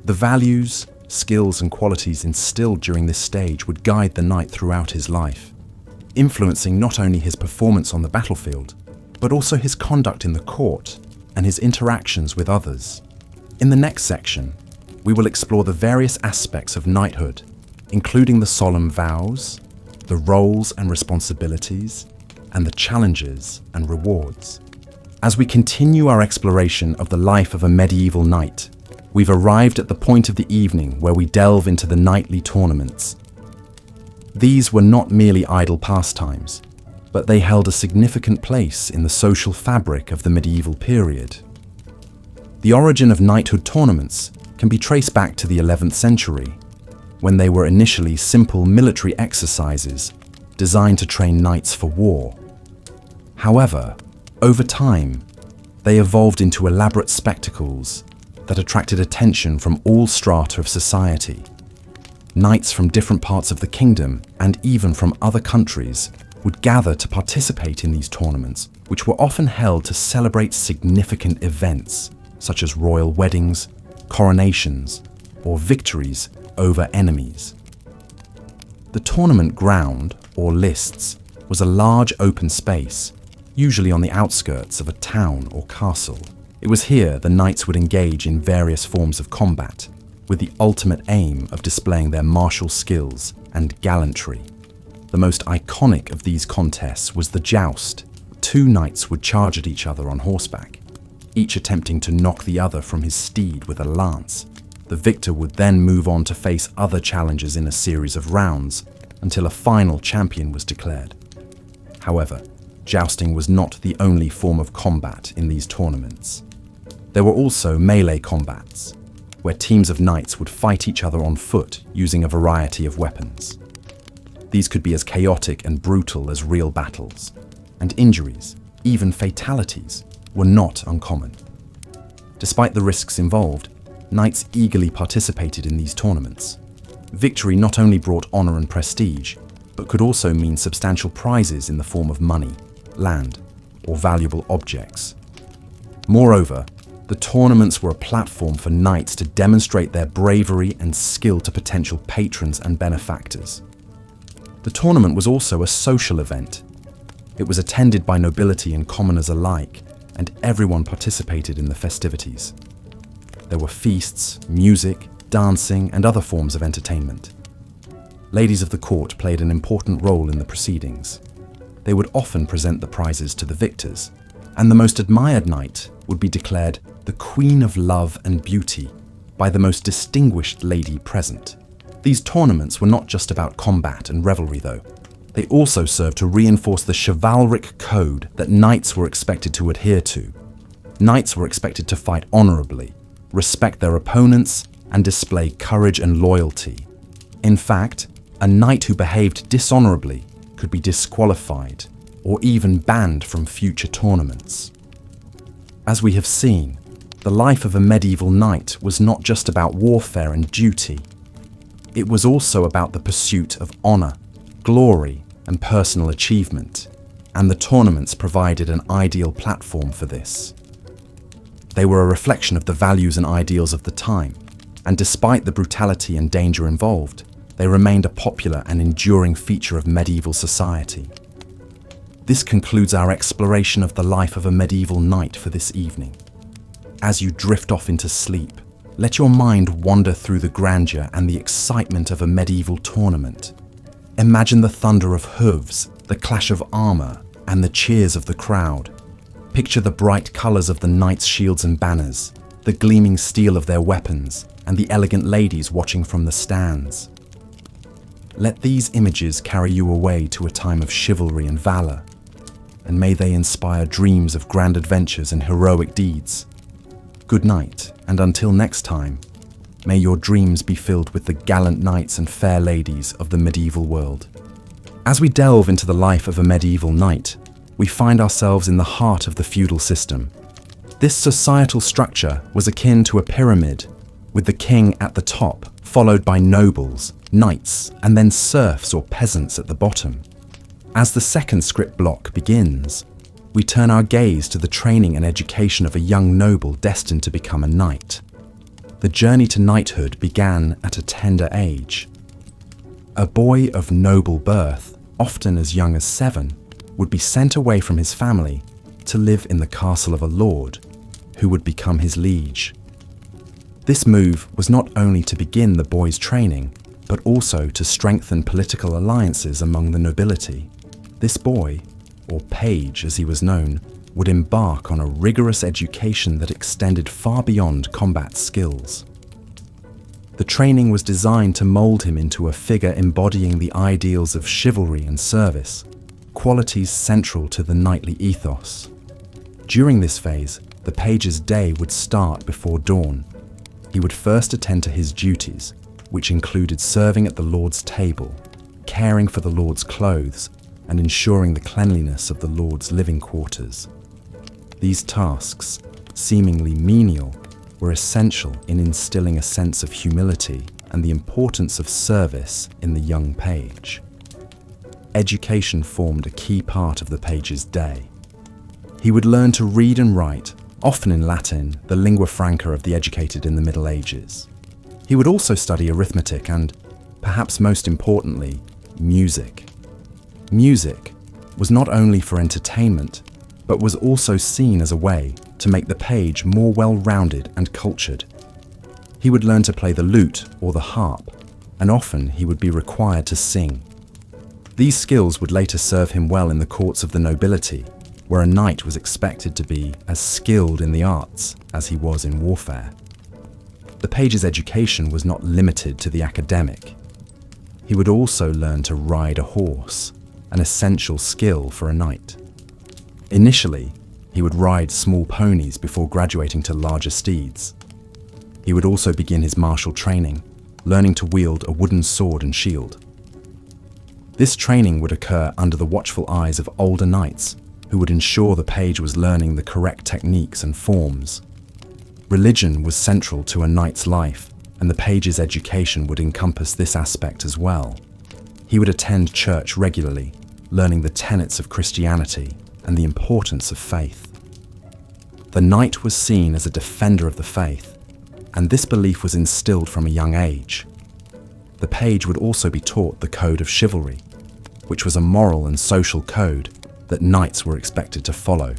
The values, skills, and qualities instilled during this stage would guide the knight throughout his life, influencing not only his performance on the battlefield, but also his conduct in the court and his interactions with others. In the next section, we will explore the various aspects of knighthood, including the solemn vows, the roles and responsibilities, and the challenges and rewards. As we continue our exploration of the life of a medieval knight, we've arrived at the point of the evening where we delve into the knightly tournaments. These were not merely idle pastimes, but they held a significant place in the social fabric of the medieval period. The origin of knighthood tournaments can be traced back to the 11th century, when they were initially simple military exercises designed to train knights for war. However, over time, They evolved into elaborate spectacles that attracted attention from all strata of society. Knights from different parts of the kingdom, and even from other countries, would gather to participate in these tournaments, which were often held to celebrate significant events, such as royal weddings, coronations, or victories over enemies. The tournament ground, or lists, was a large open space, usually on the outskirts of a town or castle. It was here the knights would engage in various forms of combat, with the ultimate aim of displaying their martial skills and gallantry. The most iconic of these contests was the joust. Two knights would charge at each other on horseback, each attempting to knock the other from his steed with a lance. The victor would then move on to face other challengers in a series of rounds until a final champion was declared. However, jousting was not the only form of combat in these tournaments. There were also melee combats, where teams of knights would fight each other on foot using a variety of weapons. These could be as chaotic and brutal as real battles, and injuries, even fatalities, were not uncommon. Despite the risks involved, knights eagerly participated in these tournaments. Victory not only brought honor and prestige, but could also mean substantial prizes in the form of money, land, or valuable objects. Moreover, the tournaments were a platform for knights to demonstrate their bravery and skill to potential patrons and benefactors. The tournament was also a social event. It was attended by nobility and commoners alike, and everyone participated in the festivities. There were feasts, music, dancing, and other forms of entertainment. Ladies of the court played an important role in the proceedings. They would often present the prizes to the victors, and the most admired knight would be declared the Queen of Love and Beauty by the most distinguished lady present. These tournaments were not just about combat and revelry, though. They also served to reinforce the chivalric code that knights were expected to adhere to. Knights were expected to fight honorably, respect their opponents, and display courage and loyalty. In fact, a knight who behaved dishonorably could be disqualified or even banned from future tournaments. As we have seen, the life of a medieval knight was not just about warfare and duty. It was also about the pursuit of honor, glory, and personal achievement, and the tournaments provided an ideal platform for this. They were a reflection of the values and ideals of the time, and despite the brutality and danger involved, they remained a popular and enduring feature of medieval society. This concludes our exploration of the life of a medieval knight for this evening. As you drift off into sleep, let your mind wander through the grandeur and the excitement of a medieval tournament. Imagine the thunder of hooves, the clash of armor, and the cheers of the crowd. Picture the bright colors of the knights' shields and banners, the gleaming steel of their weapons, and the elegant ladies watching from the stands. Let these images carry you away to a time of chivalry and valor, and may they inspire dreams of grand adventures and heroic deeds. Good night, and until next time, may your dreams be filled with the gallant knights and fair ladies of the medieval world. As we delve into the life of a medieval knight, we find ourselves in the heart of the feudal system. This societal structure was akin to a pyramid, with the king at the top, followed by nobles, knights, and then serfs or peasants at the bottom. As the second script block begins, we turn our gaze to the training and education of a young noble destined to become a knight. The journey to knighthood began at a tender age. A boy of noble birth, often as young as 7, would be sent away from his family to live in the castle of a lord, who would become his liege. This move was not only to begin the boy's training, but also to strengthen political alliances among the nobility. This boy, or page as he was known, would embark on a rigorous education that extended far beyond combat skills. The training was designed to mold him into a figure embodying the ideals of chivalry and service, qualities central to the knightly ethos. During this phase, the page's day would start before dawn. He would first attend to his duties, which included serving at the Lord's table, caring for the Lord's clothes, and ensuring the cleanliness of the Lord's living quarters. These tasks, seemingly menial, were essential in instilling a sense of humility and the importance of service in the young page. Education formed a key part of the page's day. He would learn to read and write, often in Latin, the lingua franca of the educated in the Middle Ages. He would also study arithmetic and, perhaps most importantly, music. Music was not only for entertainment, but was also seen as a way to make the page more well-rounded and cultured. He would learn to play the lute or the harp, and often he would be required to sing. These skills would later serve him well in the courts of the nobility, where a knight was expected to be as skilled in the arts as he was in warfare. The page's education was not limited to the academic. He would also learn to ride a horse, an essential skill for a knight. Initially, he would ride small ponies before graduating to larger steeds. He would also begin his martial training, learning to wield a wooden sword and shield. This training would occur under the watchful eyes of older knights who would ensure the page was learning the correct techniques and forms. Religion was central to a knight's life, and the page's education would encompass this aspect as well. He would attend church regularly, learning the tenets of Christianity and the importance of faith. The knight was seen as a defender of the faith, and this belief was instilled from a young age. The page would also be taught the code of chivalry, which was a moral and social code that knights were expected to follow.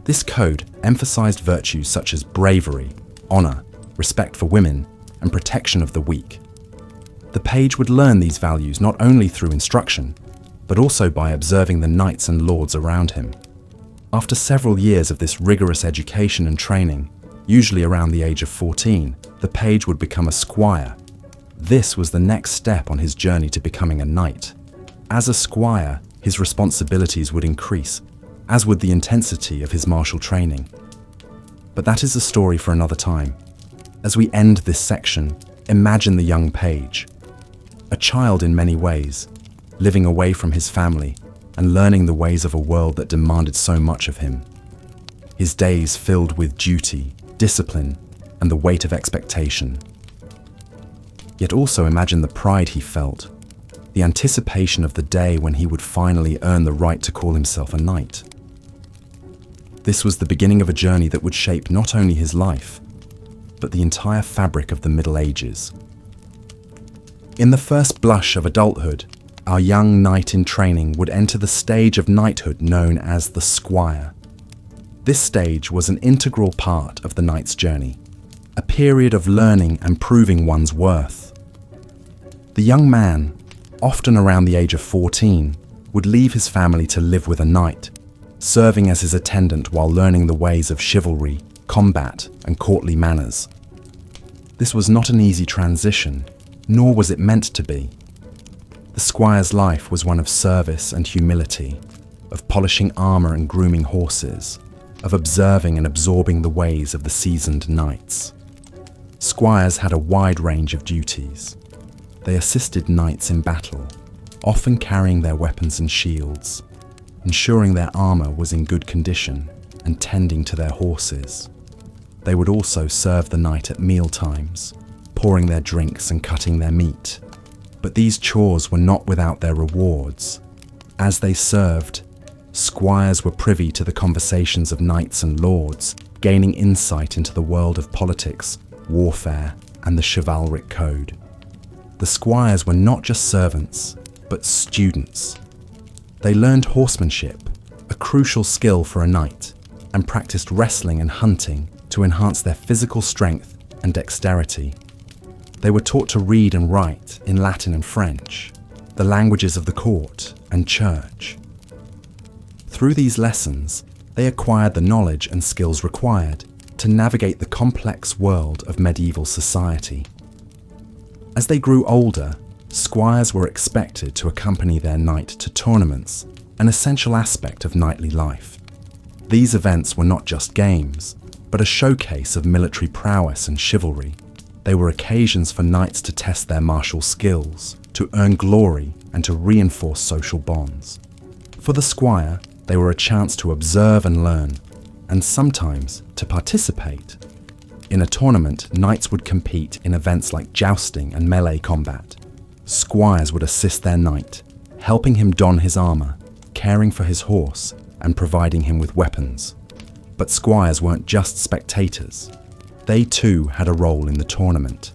This code emphasized virtues such as bravery, honor, respect for women, and protection of the weak. The page would learn these values not only through instruction, but also by observing the knights and lords around him. After several years of this rigorous education and training, usually around the age of 14, the page would become a squire. This was the next step on his journey to becoming a knight. As a squire, his responsibilities would increase, as would the intensity of his martial training. But that is a story for another time. As we end this section, imagine the young page, a child in many ways, living away from his family and learning the ways of a world that demanded so much of him. His days filled with duty, discipline, and the weight of expectation. Yet also imagine the pride he felt, the anticipation of the day when he would finally earn the right to call himself a knight. This was the beginning of a journey that would shape not only his life, but the entire fabric of the Middle Ages. In the first blush of adulthood, our young knight in training would enter the stage of knighthood known as the squire. This stage was an integral part of the knight's journey, a period of learning and proving one's worth. The young man, often around the age of 14, would leave his family to live with a knight, serving as his attendant while learning the ways of chivalry, combat, and courtly manners. This was not an easy transition, nor was it meant to be. The squire's life was one of service and humility, of polishing armor and grooming horses, of observing and absorbing the ways of the seasoned knights. Squires had a wide range of duties. They assisted knights in battle, often carrying their weapons and shields, ensuring their armor was in good condition, and tending to their horses. They would also serve the knight at meal times, pouring their drinks and cutting their meat. But these chores were not without their rewards. As they served, squires were privy to the conversations of knights and lords, gaining insight into the world of politics, warfare, and the chivalric code. The squires were not just servants, but students. They learned horsemanship, a crucial skill for a knight, and practiced wrestling and hunting to enhance their physical strength and dexterity. They were taught to read and write in Latin and French, the languages of the court and church. Through these lessons, they acquired the knowledge and skills required to navigate the complex world of medieval society. As they grew older, squires were expected to accompany their knight to tournaments, an essential aspect of knightly life. These events were not just games, but a showcase of military prowess and chivalry. They were occasions for knights to test their martial skills, to earn glory, and to reinforce social bonds. For the squire, they were a chance to observe and learn, and sometimes to participate. In a tournament, knights would compete in events like jousting and melee combat. Squires would assist their knight, helping him don his armor, caring for his horse, and providing him with weapons. But squires weren't just spectators. They too had a role in the tournament.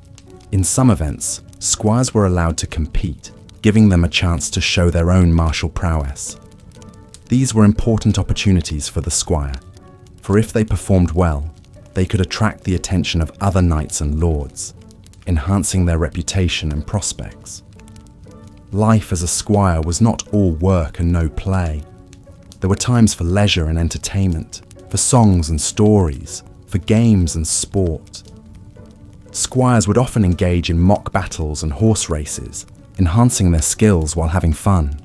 In some events, squires were allowed to compete, giving them a chance to show their own martial prowess. These were important opportunities for the squire, for if they performed well, they could attract the attention of other knights and lords, enhancing their reputation and prospects. Life as a squire was not all work and no play. There were times for leisure and entertainment, for songs and stories, for games and sport. Squires would often engage in mock battles and horse races, enhancing their skills while having fun.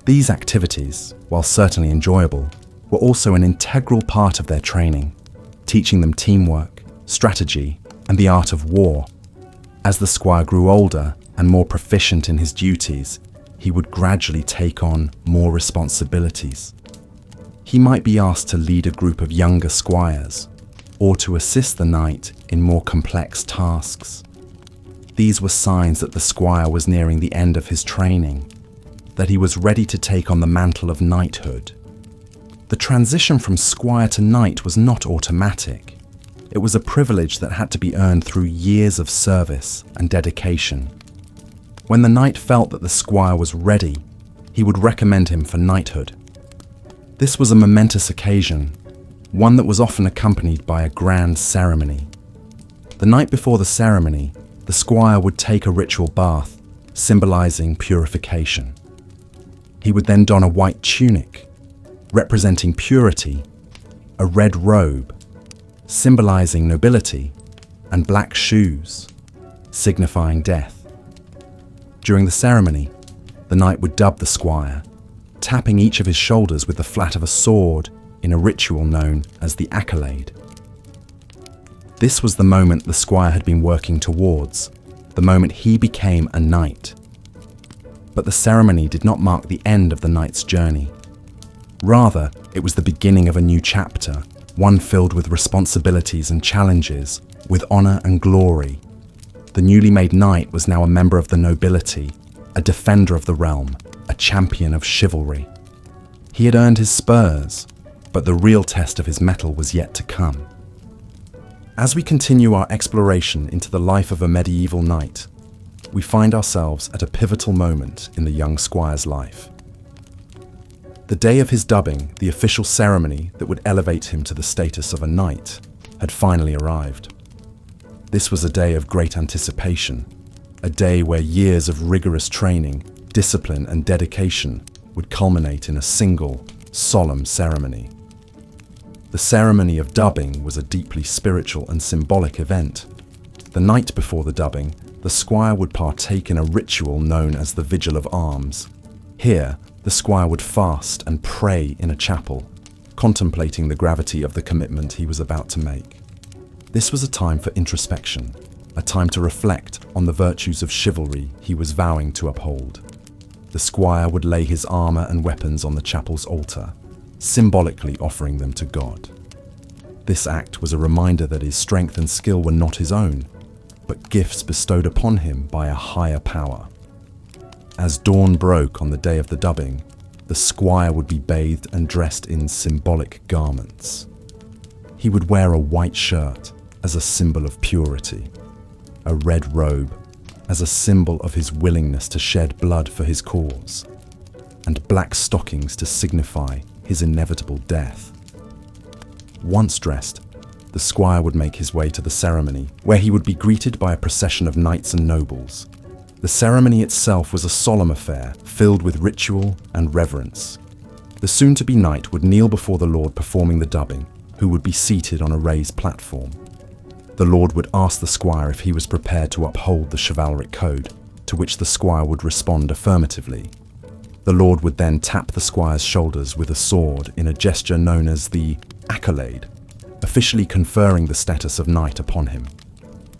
These activities, while certainly enjoyable, were also an integral part of their training, teaching them teamwork, strategy, and the art of war. As the squire grew older and more proficient in his duties, he would gradually take on more responsibilities. He might be asked to lead a group of younger squires, or to assist the knight in more complex tasks. These were signs that the squire was nearing the end of his training, that he was ready to take on the mantle of knighthood. The transition from squire to knight was not automatic. It was a privilege that had to be earned through years of service and dedication. When the knight felt that the squire was ready, he would recommend him for knighthood. This was a momentous occasion, one that was often accompanied by a grand ceremony. The night before the ceremony, the squire would take a ritual bath, symbolizing purification. He would then don a white tunic, representing purity, a red robe, symbolizing nobility, and black shoes, signifying death. During the ceremony, the knight would dub the squire, tapping each of his shoulders with the flat of a sword in a ritual known as the accolade. This was the moment the squire had been working towards, the moment he became a knight. But the ceremony did not mark the end of the knight's journey. Rather, it was the beginning of a new chapter, one filled with responsibilities and challenges, with honor and glory. The newly made knight was now a member of the nobility, a defender of the realm, a champion of chivalry. He had earned his spurs, but the real test of his mettle was yet to come. As we continue our exploration into the life of a medieval knight, we find ourselves at a pivotal moment in the young squire's life. The day of his dubbing, the official ceremony that would elevate him to the status of a knight, had finally arrived. This was a day of great anticipation, a day where years of rigorous training, discipline, and dedication would culminate in a single, solemn ceremony. The ceremony of dubbing was a deeply spiritual and symbolic event. The night before the dubbing, the squire would partake in a ritual known as the Vigil of Arms. Here, the squire would fast and pray in a chapel, contemplating the gravity of the commitment he was about to make. This was a time for introspection, a time to reflect on the virtues of chivalry he was vowing to uphold. The squire would lay his armor and weapons on the chapel's altar, symbolically offering them to God. This act was a reminder that his strength and skill were not his own, but gifts bestowed upon him by a higher power. As dawn broke on the day of the dubbing, the squire would be bathed and dressed in symbolic garments. He would wear a white shirt as a symbol of purity, a red robe as a symbol of his willingness to shed blood for his cause, and black stockings to signify his inevitable death. Once dressed, the squire would make his way to the ceremony, where he would be greeted by a procession of knights and nobles. The ceremony itself was a solemn affair, filled with ritual and reverence. The soon-to-be knight would kneel before the Lord performing the dubbing, who would be seated on a raised platform. The Lord would ask the squire if he was prepared to uphold the chivalric code, to which the squire would respond affirmatively. The Lord would then tap the squire's shoulders with a sword in a gesture known as the accolade, officially conferring the status of knight upon him.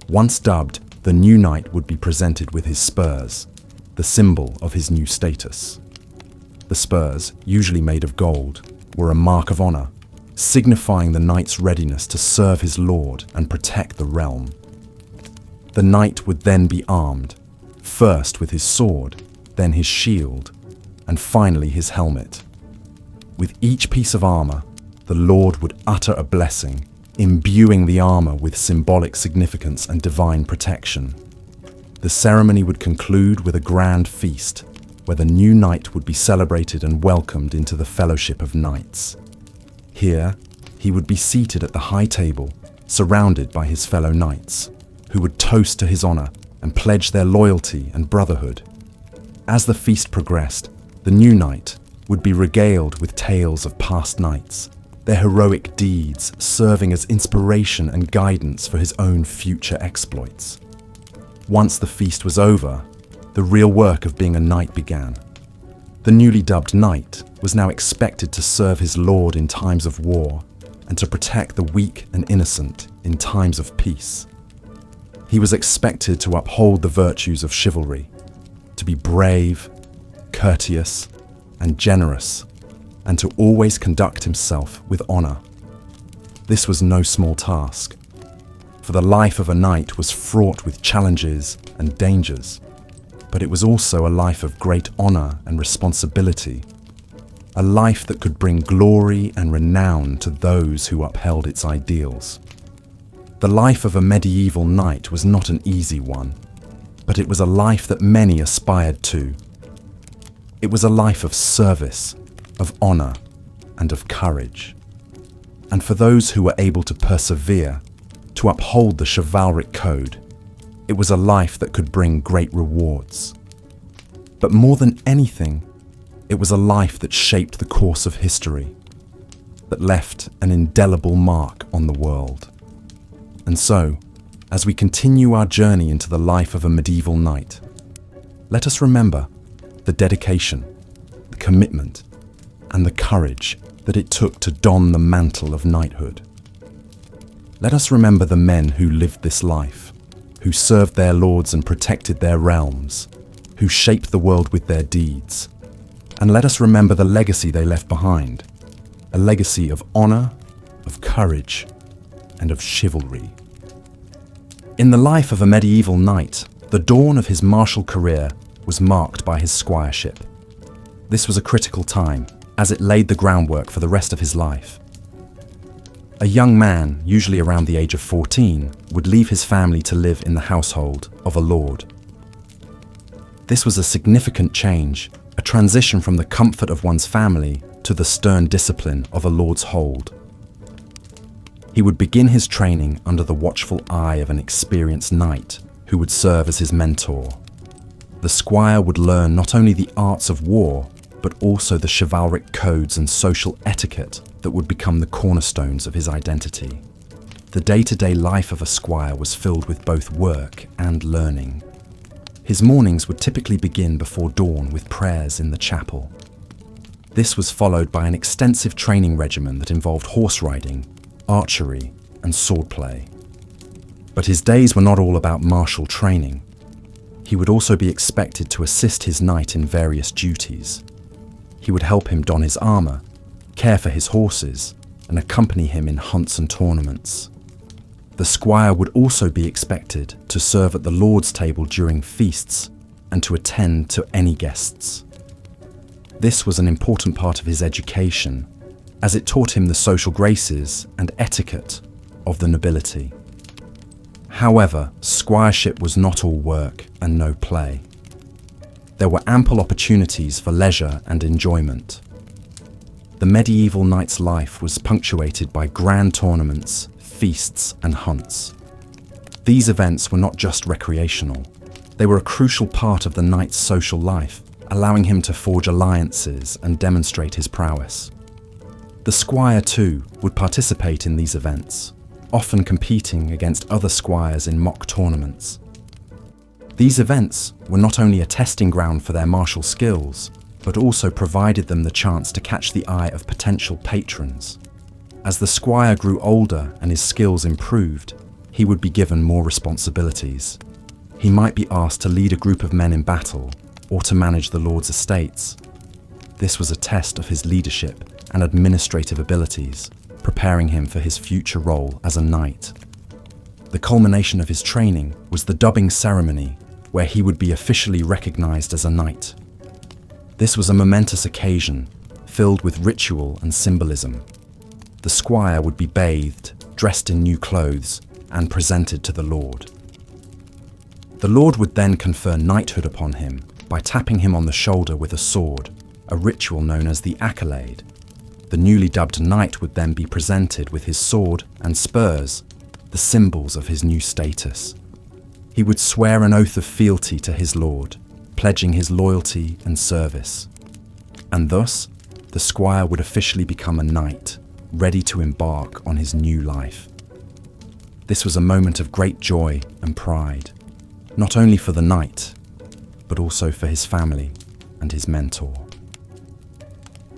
Once dubbed, the new knight would be presented with his spurs, the symbol of his new status. The spurs, usually made of gold, were a mark of honor, signifying the knight's readiness to serve his lord and protect the realm. The knight would then be armed, first with his sword, then his shield, and finally his helmet. With each piece of armor, the lord would utter a blessing, imbuing the armor with symbolic significance and divine protection. The ceremony would conclude with a grand feast, where the new knight would be celebrated and welcomed into the fellowship of knights. Here, he would be seated at the high table, surrounded by his fellow knights, who would toast to his honor and pledge their loyalty and brotherhood. As the feast progressed, the new knight would be regaled with tales of past knights, their heroic deeds serving as inspiration and guidance for his own future exploits. Once the feast was over, the real work of being a knight began. The newly dubbed knight was now expected to serve his lord in times of war and to protect the weak and innocent in times of peace. He was expected to uphold the virtues of chivalry, to be brave, courteous, and generous, and to always conduct himself with honor. This was no small task, for the life of a knight was fraught with challenges and dangers, but it was also a life of great honor and responsibility, a life that could bring glory and renown to those who upheld its ideals. The life of a medieval knight was not an easy one, but it was a life that many aspired to. It was a life of service, of honor, and of courage. And for those who were able to persevere, to uphold the chivalric code, it was a life that could bring great rewards. But more than anything, it was a life that shaped the course of history, that left an indelible mark on the world. And so, as we continue our journey into the life of a medieval knight, let us remember the dedication, the commitment, and the courage that it took to don the mantle of knighthood. Let us remember the men who lived this life, who served their lords and protected their realms, who shaped the world with their deeds. And let us remember the legacy they left behind, a legacy of honor, of courage, and of chivalry. In the life of a medieval knight, the dawn of his martial career was marked by his squireship. This was a critical time, as it laid the groundwork for the rest of his life. A young man, usually around the age of 14, would leave his family to live in the household of a lord. This was a significant change, a transition from the comfort of one's family to the stern discipline of a lord's hold. He would begin his training under the watchful eye of an experienced knight who would serve as his mentor. The squire would learn not only the arts of war, but also the chivalric codes and social etiquette that would become the cornerstones of his identity. The day-to-day life of a squire was filled with both work and learning. His mornings would typically begin before dawn with prayers in the chapel. This was followed by an extensive training regimen that involved horse riding, archery, and swordplay. But his days were not all about martial training. He would also be expected to assist his knight in various duties. He would help him don his armor, care for his horses, and accompany him in hunts and tournaments. The squire would also be expected to serve at the lord's table during feasts and to attend to any guests. This was an important part of his education, as it taught him the social graces and etiquette of the nobility. However, squireship was not all work and no play. There were ample opportunities for leisure and enjoyment. The medieval knight's life was punctuated by grand tournaments, feasts, and hunts. These events were not just recreational. They were a crucial part of the knight's social life, allowing him to forge alliances and demonstrate his prowess. The squire, too, would participate in these events, often competing against other squires in mock tournaments. These events were not only a testing ground for their martial skills, but also provided them the chance to catch the eye of potential patrons. As the squire grew older and his skills improved, he would be given more responsibilities. He might be asked to lead a group of men in battle or to manage the lord's estates. This was a test of his leadership and administrative abilities, preparing him for his future role as a knight. The culmination of his training was the dubbing ceremony, where he would be officially recognized as a knight. This was a momentous occasion, filled with ritual and symbolism. The squire would be bathed, dressed in new clothes, and presented to the Lord. The Lord would then confer knighthood upon him by tapping him on the shoulder with a sword, a ritual known as the accolade. The newly dubbed knight would then be presented with his sword and spurs, the symbols of his new status. He would swear an oath of fealty to his lord, pledging his loyalty and service. And thus, the squire would officially become a knight, ready to embark on his new life. This was a moment of great joy and pride, not only for the knight, but also for his family and his mentor.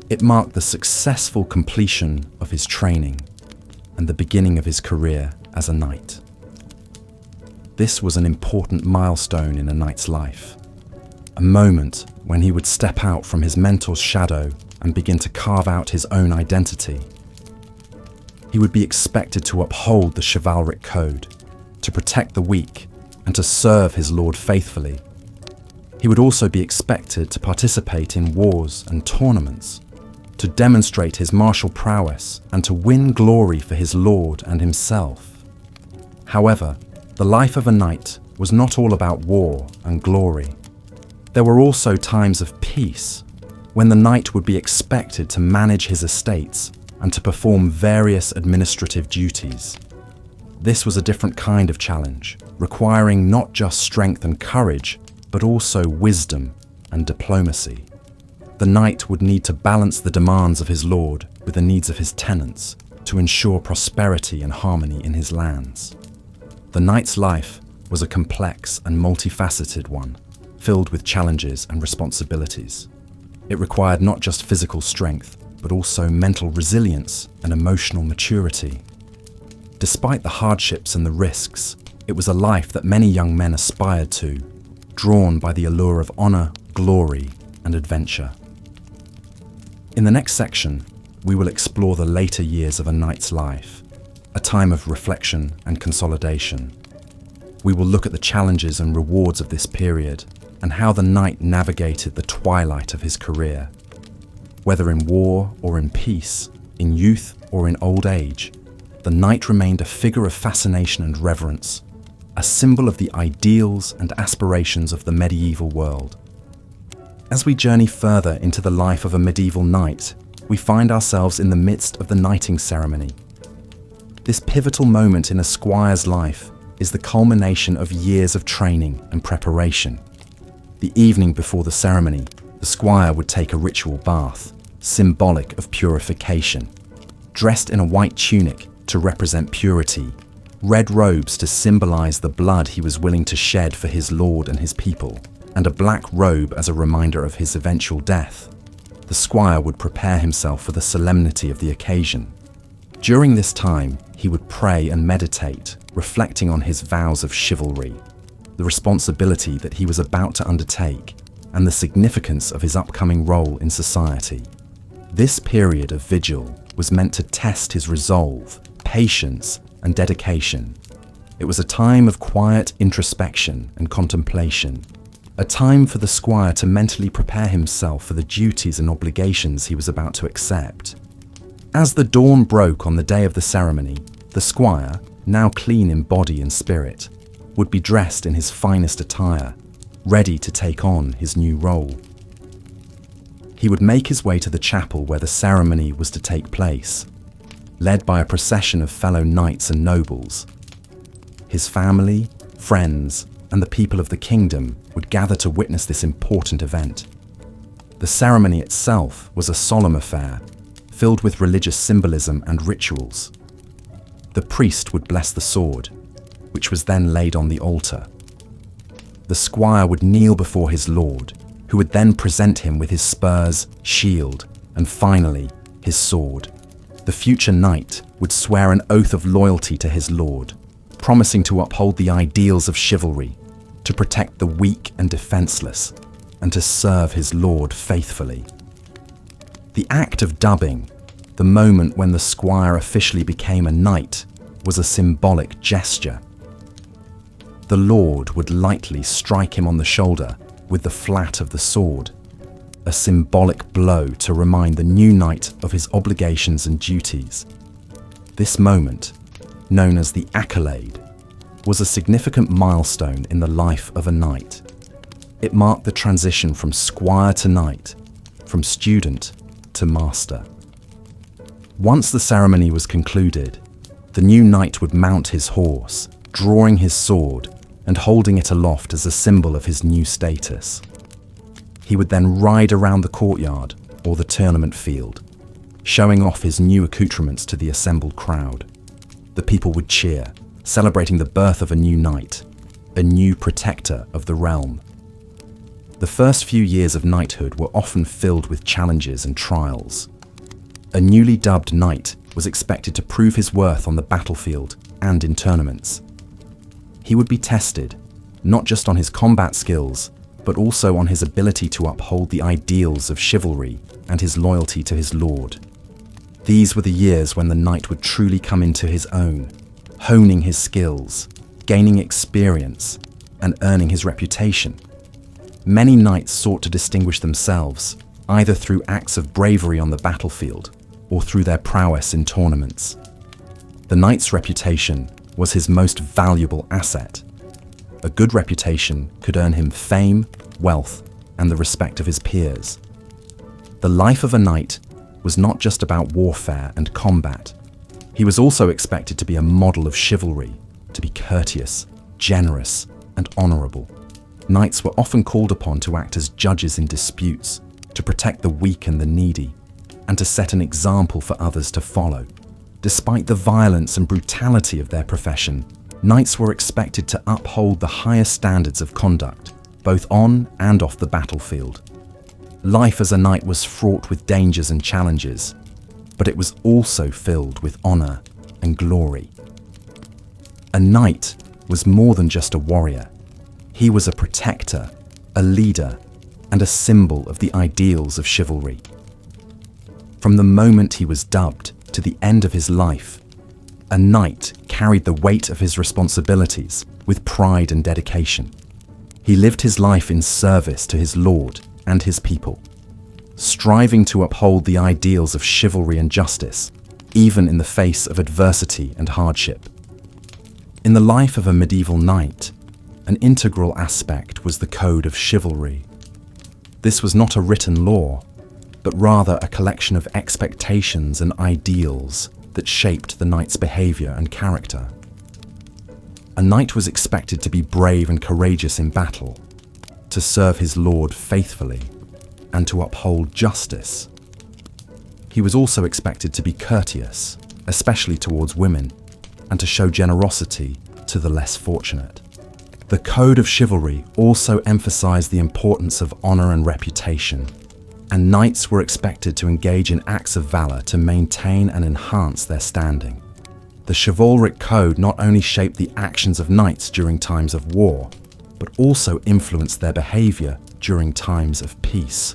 It marked the successful completion of his training and the beginning of his career as a knight. This was an important milestone in a knight's life, a moment when he would step out from his mentor's shadow and begin to carve out his own identity. He would be expected to uphold the chivalric code, to protect the weak, and to serve his lord faithfully. He would also be expected to participate in wars and tournaments, to demonstrate his martial prowess and to win glory for his lord and himself. However, the life of a knight was not all about war and glory. There were also times of peace, when the knight would be expected to manage his estates and to perform various administrative duties. This was a different kind of challenge, requiring not just strength and courage, but also wisdom and diplomacy. The knight would need to balance the demands of his lord with the needs of his tenants to ensure prosperity and harmony in his lands. The knight's life was a complex and multifaceted one, filled with challenges and responsibilities. It required not just physical strength, but also mental resilience and emotional maturity. Despite the hardships and the risks, it was a life that many young men aspired to, drawn by the allure of honor, glory, and adventure. In the next section, we will explore the later years of a knight's life, a time of reflection and consolidation. We will look at the challenges and rewards of this period and how the knight navigated the twilight of his career. Whether in war or in peace, in youth or in old age, the knight remained a figure of fascination and reverence, a symbol of the ideals and aspirations of the medieval world. As we journey further into the life of a medieval knight, we find ourselves in the midst of the knighting ceremony. This pivotal moment in a squire's life is the culmination of years of training and preparation. The evening before the ceremony, the squire would take a ritual bath, symbolic of purification. Dressed in a white tunic to represent purity, red robes to symbolize the blood he was willing to shed for his lord and his people, and a black robe as a reminder of his eventual death, the squire would prepare himself for the solemnity of the occasion. During this time, he would pray and meditate, reflecting on his vows of chivalry, the responsibility that he was about to undertake, and the significance of his upcoming role in society. This period of vigil was meant to test his resolve, patience, and dedication. It was a time of quiet introspection and contemplation, a time for the squire to mentally prepare himself for the duties and obligations he was about to accept. As the dawn broke on the day of the ceremony, the squire, now clean in body and spirit, would be dressed in his finest attire, ready to take on his new role. He would make his way to the chapel where the ceremony was to take place, led by a procession of fellow knights and nobles. His family, friends, and the people of the kingdom would gather to witness this important event. The ceremony itself was a solemn affair, filled with religious symbolism and rituals. The priest would bless the sword, which was then laid on the altar. The squire would kneel before his lord, who would then present him with his spurs, shield, and finally, his sword. The future knight would swear an oath of loyalty to his lord, promising to uphold the ideals of chivalry, to protect the weak and defenseless, and to serve his lord faithfully. The act of dubbing, The moment when the squire officially became a knight was a symbolic gesture. The lord would lightly strike him on the shoulder with the flat of the sword, a symbolic blow to remind the new knight of his obligations and duties. This moment, known as the accolade, was a significant milestone in the life of a knight. It marked the transition from squire to knight, from student to master. Once the ceremony was concluded, the new knight would mount his horse, drawing his sword and holding it aloft as a symbol of his new status. He would then ride around the courtyard or the tournament field, showing off his new accoutrements to the assembled crowd. The people would cheer, celebrating the birth of a new knight, a new protector of the realm. The first few years of knighthood were often filled with challenges and trials. A newly dubbed knight was expected to prove his worth on the battlefield and in tournaments. He would be tested, not just on his combat skills, but also on his ability to uphold the ideals of chivalry and his loyalty to his lord. These were the years when the knight would truly come into his own, honing his skills, gaining experience, and earning his reputation. Many knights sought to distinguish themselves, either through acts of bravery on the battlefield or through their prowess in tournaments. The knight's reputation was his most valuable asset. A good reputation could earn him fame, wealth, and the respect of his peers. The life of a knight was not just about warfare and combat. He was also expected to be a model of chivalry, to be courteous, generous, and honorable. Knights were often called upon to act as judges in disputes, to protect the weak and the needy, and to set an example for others to follow. Despite the violence and brutality of their profession, knights were expected to uphold the highest standards of conduct, both on and off the battlefield. Life as a knight was fraught with dangers and challenges, but it was also filled with honor and glory. A knight was more than just a warrior. He was a protector, a leader, and a symbol of the ideals of chivalry. From the moment he was dubbed to the end of his life, a knight carried the weight of his responsibilities with pride and dedication. He lived his life in service to his lord and his people, striving to uphold the ideals of chivalry and justice, even in the face of adversity and hardship. In the life of a medieval knight, an integral aspect was the code of chivalry. This was not a written law, but rather a collection of expectations and ideals that shaped the knight's behavior and character. A knight was expected to be brave and courageous in battle, to serve his lord faithfully, and to uphold justice. He was also expected to be courteous, especially towards women, and to show generosity to the less fortunate. The code of chivalry also emphasized the importance of honor and reputation, and knights were expected to engage in acts of valor to maintain and enhance their standing. The chivalric code not only shaped the actions of knights during times of war, but also influenced their behavior during times of peace.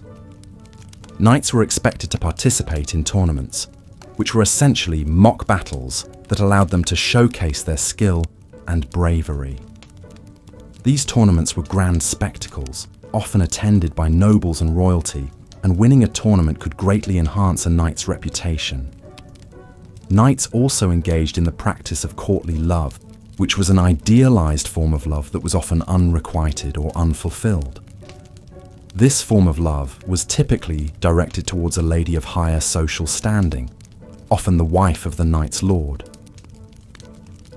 Knights were expected to participate in tournaments, which were essentially mock battles that allowed them to showcase their skill and bravery. These tournaments were grand spectacles, often attended by nobles and royalty, and winning a tournament could greatly enhance a knight's reputation. Knights also engaged in the practice of courtly love, which was an idealized form of love that was often unrequited or unfulfilled. This form of love was typically directed towards a lady of higher social standing, often the wife of the knight's lord.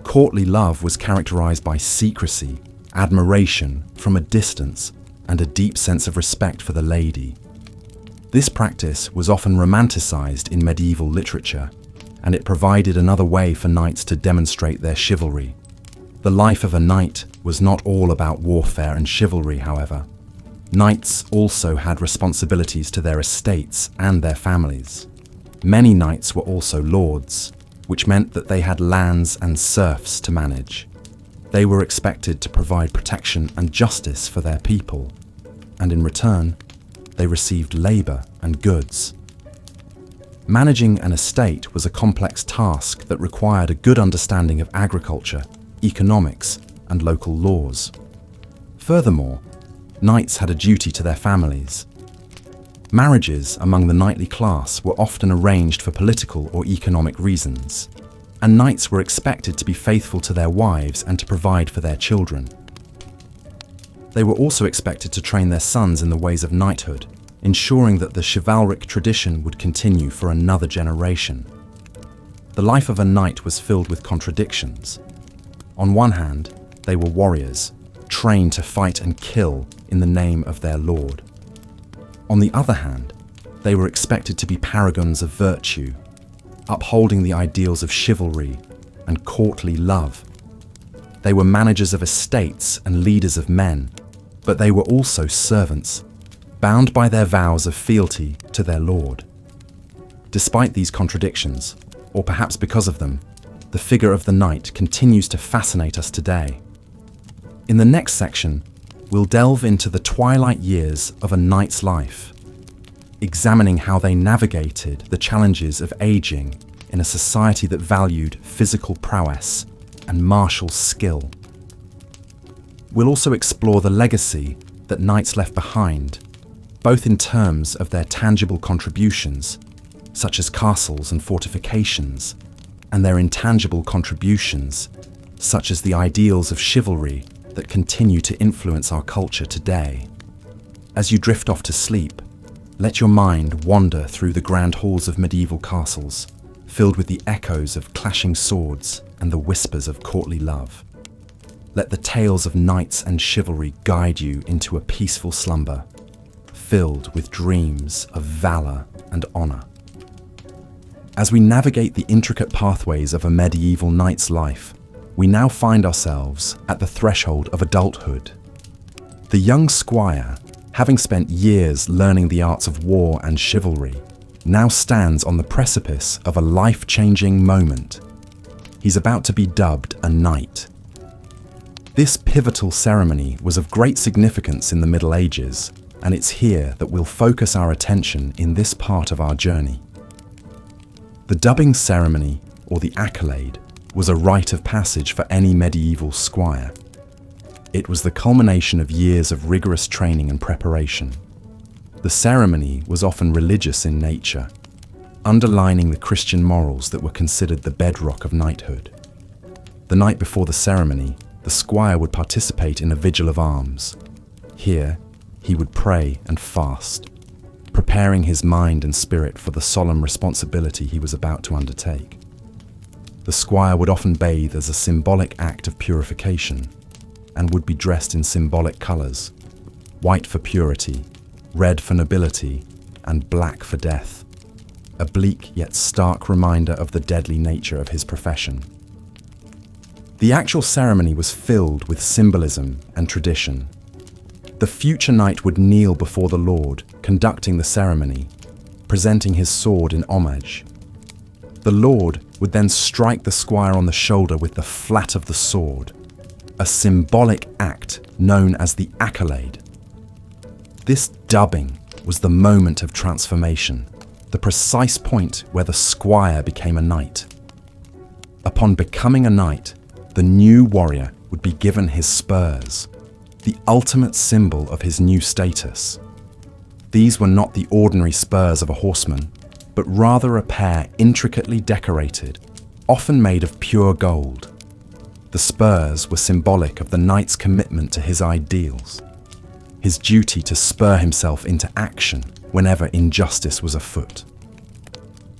Courtly love was characterized by secrecy, admiration from a distance, and a deep sense of respect for the lady. This practice was often romanticized in medieval literature, and it provided another way for knights to demonstrate their chivalry. The life of a knight was not all about warfare and chivalry, however. Knights also had responsibilities to their estates and their families. Many knights were also lords, which meant that they had lands and serfs to manage. They were expected to provide protection and justice for their people, and in return, they received labor and goods. Managing an estate was a complex task that required a good understanding of agriculture, economics, and local laws. Furthermore, knights had a duty to their families. Marriages among the knightly class were often arranged for political or economic reasons, and knights were expected to be faithful to their wives and to provide for their children. They were also expected to train their sons in the ways of knighthood, ensuring that the chivalric tradition would continue for another generation. The life of a knight was filled with contradictions. On one hand, they were warriors, trained to fight and kill in the name of their lord. On the other hand, they were expected to be paragons of virtue, upholding the ideals of chivalry and courtly love. They were managers of estates and leaders of men, but they were also servants, bound by their vows of fealty to their lord. Despite these contradictions, or perhaps because of them, the figure of the knight continues to fascinate us today. In the next section, we'll delve into the twilight years of a knight's life, examining how they navigated the challenges of aging in a society that valued physical prowess and martial skill. We'll also explore the legacy that knights left behind, both in terms of their tangible contributions, such as castles and fortifications, and their intangible contributions, such as the ideals of chivalry that continue to influence our culture today. As you drift off to sleep, let your mind wander through the grand halls of medieval castles, filled with the echoes of clashing swords and the whispers of courtly love. Let the tales of knights and chivalry guide you into a peaceful slumber, filled with dreams of valor and honor. As we navigate the intricate pathways of a medieval knight's life, we now find ourselves at the threshold of adulthood. The young squire, having spent years learning the arts of war and chivalry, now stands on the precipice of a life-changing moment. He's about to be dubbed a knight. This pivotal ceremony was of great significance in the Middle Ages, and it's here that we'll focus our attention in this part of our journey. The dubbing ceremony, or the accolade, was a rite of passage for any medieval squire. It was the culmination of years of rigorous training and preparation. The ceremony was often religious in nature, underlining the Christian morals that were considered the bedrock of knighthood. The night before the ceremony, the squire would participate in a vigil of arms. Here, he would pray and fast, preparing his mind and spirit for the solemn responsibility he was about to undertake. The squire would often bathe as a symbolic act of purification, and would be dressed in symbolic colours: white for purity, red for nobility, and black for death, a bleak yet stark reminder of the deadly nature of his profession. The actual ceremony was filled with symbolism and tradition. The future knight would kneel before the Lord, conducting the ceremony, presenting his sword in homage. The Lord would then strike the squire on the shoulder with the flat of the sword, a symbolic act known as the accolade. This dubbing was the moment of transformation, the precise point where the squire became a knight. Upon becoming a knight, the new warrior would be given his spurs, the ultimate symbol of his new status. These were not the ordinary spurs of a horseman, but rather a pair intricately decorated, often made of pure gold. The spurs were symbolic of the knight's commitment to his ideals, his duty to spur himself into action whenever injustice was afoot.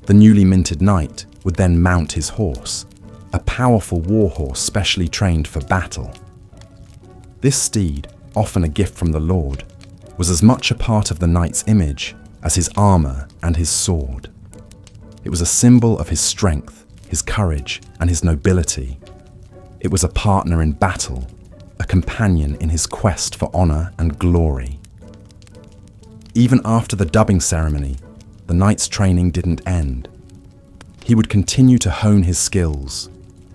The newly minted knight would then mount his horse, a powerful war horse specially trained for battle. This steed, often a gift from the Lord, was as much a part of the knight's image as his armor and his sword. It was a symbol of his strength, his courage, and his nobility. It was a partner in battle, a companion in his quest for honor and glory. Even after the dubbing ceremony, the knight's training didn't end. He would continue to hone his skills,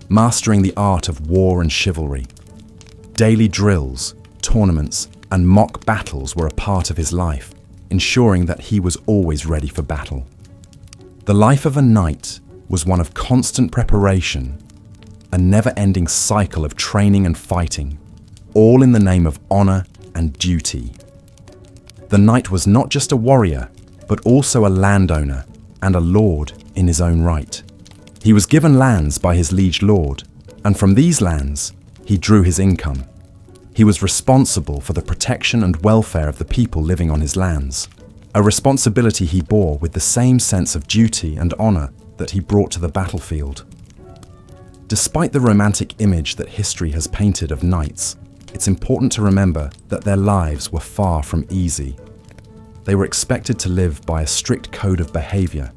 mastering the art of war and chivalry. Daily drills, tournaments, and mock battles were a part of his life, ensuring that he was always ready for battle. The life of a knight was one of constant preparation, a never-ending cycle of training and fighting, all in the name of honor and duty. The knight was not just a warrior, but also a landowner and a lord in his own right. He was given lands by his liege lord, and from these lands, he drew his income. He was responsible for the protection and welfare of the people living on his lands, a responsibility he bore with the same sense of duty and honor that he brought to the battlefield. Despite the romantic image that history has painted of knights, it's important to remember that their lives were far from easy. They were expected to live by a strict code of behavior,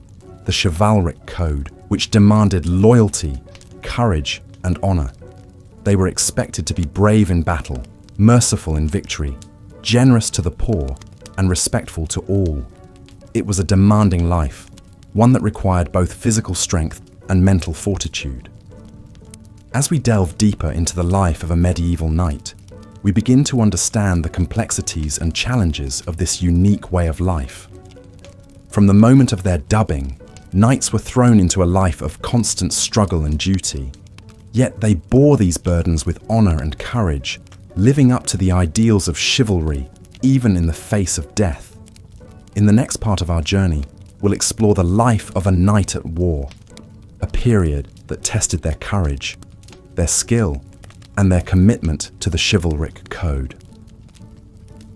the chivalric code, which demanded loyalty, courage, and honor. They were expected to be brave in battle, merciful in victory, generous to the poor, and respectful to all. It was a demanding life, one that required both physical strength and mental fortitude. As we delve deeper into the life of a medieval knight, we begin to understand the complexities and challenges of this unique way of life. From the moment of their dubbing, knights were thrown into a life of constant struggle and duty. Yet they bore these burdens with honor and courage, living up to the ideals of chivalry, even in the face of death. In the next part of our journey, we'll explore the life of a knight at war, a period that tested their courage, their skill, and their commitment to the chivalric code.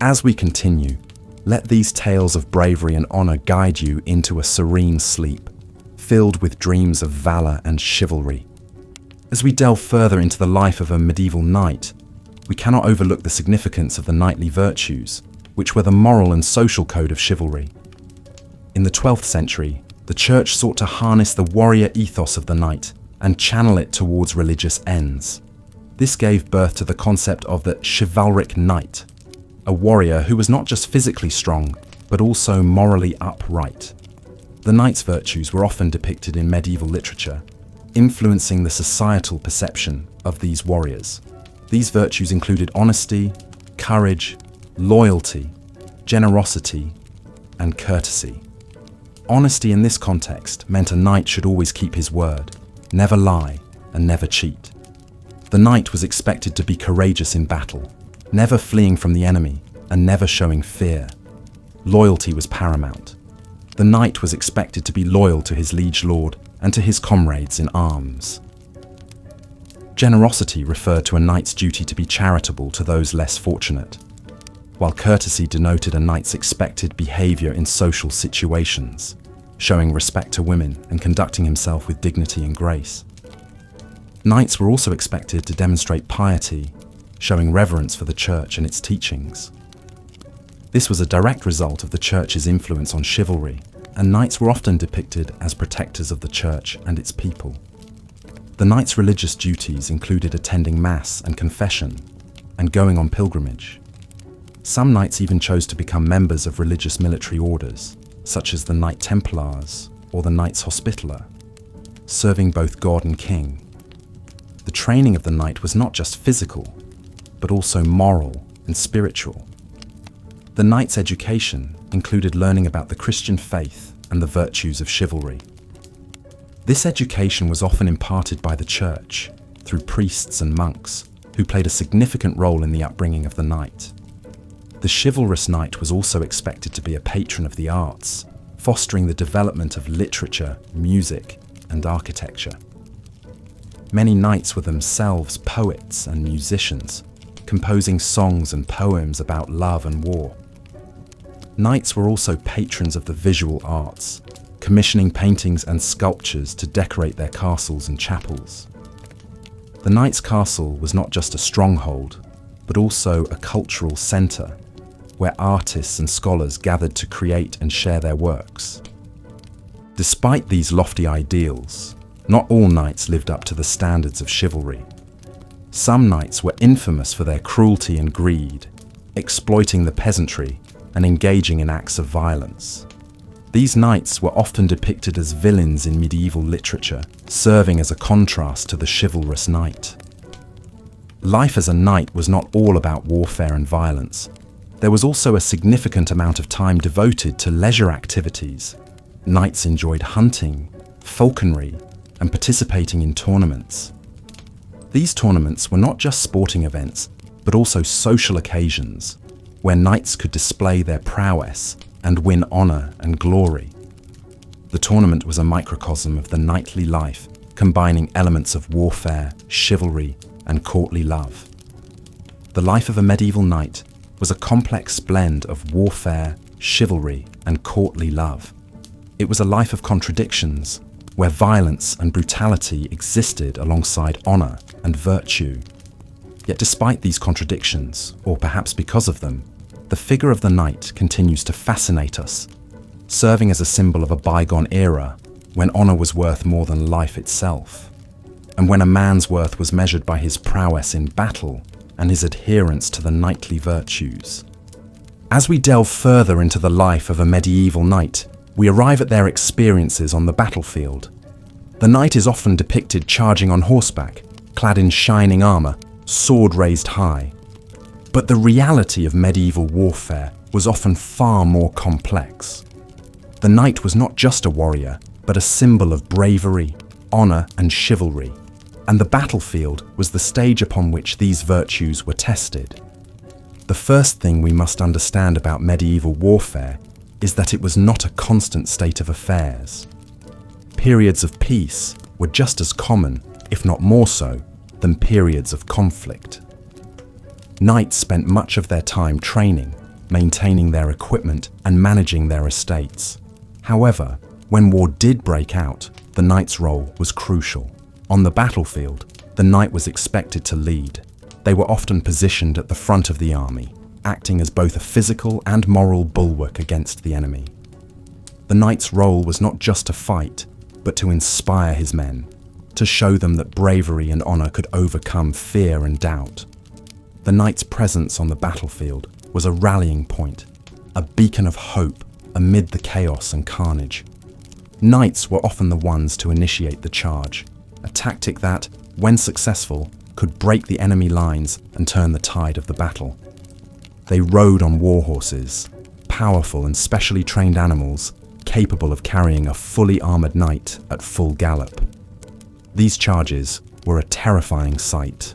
As we continue, let these tales of bravery and honor guide you into a serene sleep, filled with dreams of valor and chivalry. As we delve further into the life of a medieval knight, we cannot overlook the significance of the knightly virtues, which were the moral and social code of chivalry. In the 12th century, the church sought to harness the warrior ethos of the knight and channel it towards religious ends. This gave birth to the concept of the chivalric knight, a warrior who was not just physically strong, but also morally upright. The knight's virtues were often depicted in medieval literature, influencing the societal perception of these warriors. These virtues included honesty, courage, loyalty, generosity, and courtesy. Honesty in this context meant a knight should always keep his word, never lie, and never cheat. The knight was expected to be courageous in battle, never fleeing from the enemy, and never showing fear. Loyalty was paramount. The knight was expected to be loyal to his liege lord and to his comrades in arms. Generosity referred to a knight's duty to be charitable to those less fortunate, while courtesy denoted a knight's expected behavior in social situations, showing respect to women and conducting himself with dignity and grace. Knights were also expected to demonstrate piety, showing reverence for the church and its teachings. This was a direct result of the church's influence on chivalry, and knights were often depicted as protectors of the church and its people. The knight's religious duties included attending mass and confession, and going on pilgrimage. Some knights even chose to become members of religious military orders, such as the Knight Templars or the Knights Hospitaller, serving both God and king. The training of the knight was not just physical, but also moral and spiritual. The knight's education included learning about the Christian faith and the virtues of chivalry. This education was often imparted by the church through priests and monks, who played a significant role in the upbringing of the knight. The chivalrous knight was also expected to be a patron of the arts, fostering the development of literature, music, and architecture. Many knights were themselves poets and musicians, composing songs and poems about love and war. Knights were also patrons of the visual arts, commissioning paintings and sculptures to decorate their castles and chapels. The knight's castle was not just a stronghold, but also a cultural centre, where artists and scholars gathered to create and share their works. Despite these lofty ideals, not all knights lived up to the standards of chivalry. Some knights were infamous for their cruelty and greed, exploiting the peasantry and engaging in acts of violence. These knights were often depicted as villains in medieval literature, serving as a contrast to the chivalrous knight. Life as a knight was not all about warfare and violence. There was also a significant amount of time devoted to leisure activities, Knights enjoyed hunting, falconry, and participating in tournaments. These tournaments were not just sporting events, but also social occasions, where knights could display their prowess and win honor and glory. The tournament was a microcosm of the knightly life, combining elements of warfare, chivalry, and courtly love. The life of a medieval knight was a complex blend of warfare, chivalry, and courtly love. It was a life of contradictions, where violence and brutality existed alongside honor and virtue. Yet despite these contradictions, or perhaps because of them, the figure of the knight continues to fascinate us, serving as a symbol of a bygone era when honor was worth more than life itself, and when a man's worth was measured by his prowess in battle and his adherence to the knightly virtues. As we delve further into the life of a medieval knight, we arrive at their experiences on the battlefield. The knight is often depicted charging on horseback, clad in shining armor, sword raised high. But the reality of medieval warfare was often far more complex. The knight was not just a warrior, but a symbol of bravery, honor, and chivalry, and the battlefield was the stage upon which these virtues were tested. The first thing we must understand about medieval warfare is that it was not a constant state of affairs. Periods of peace were just as common, if not more so, than periods of conflict. Knights spent much of their time training, maintaining their equipment, and managing their estates. However, when war did break out, the knight's role was crucial. On the battlefield, the knight was expected to lead. They were often positioned at the front of the army, acting as both a physical and moral bulwark against the enemy. The knight's role was not just to fight, but to inspire his men, to show them that bravery and honor could overcome fear and doubt. The knight's presence on the battlefield was a rallying point, a beacon of hope amid the chaos and carnage. Knights were often the ones to initiate the charge, a tactic that, when successful, could break the enemy lines and turn the tide of the battle. They rode on war horses, powerful and specially trained animals capable of carrying a fully armored knight at full gallop. These charges were a terrifying sight,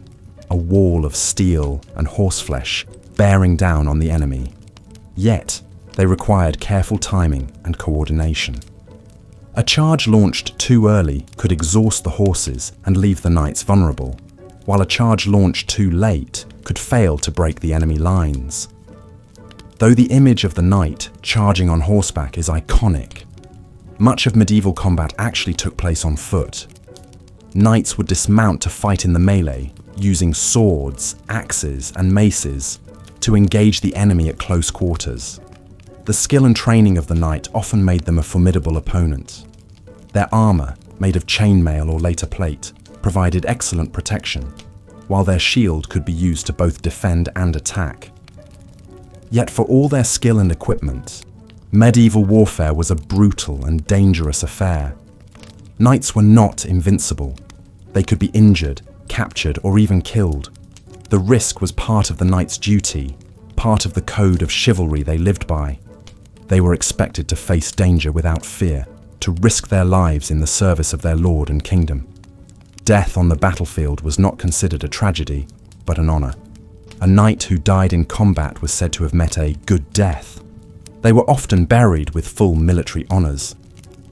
a wall of steel and horseflesh bearing down on the enemy. Yet, they required careful timing and coordination. A charge launched too early could exhaust the horses and leave the knights vulnerable, while a charge launched too late could fail to break the enemy lines. Though the image of the knight charging on horseback is iconic, much of medieval combat actually took place on foot. Knights would dismount to fight in the melee, using swords, axes, and maces to engage the enemy at close quarters. The skill and training of the knight often made them a formidable opponent. Their armor, made of chainmail or later plate, provided excellent protection, while their shield could be used to both defend and attack. Yet for all their skill and equipment, medieval warfare was a brutal and dangerous affair. Knights were not invincible. They could be injured, captured, or even killed. The risk was part of the knight's duty, part of the code of chivalry they lived by. They were expected to face danger without fear, to risk their lives in the service of their lord and kingdom. Death on the battlefield was not considered a tragedy, but an honor. A knight who died in combat was said to have met a good death. They were often buried with full military honors,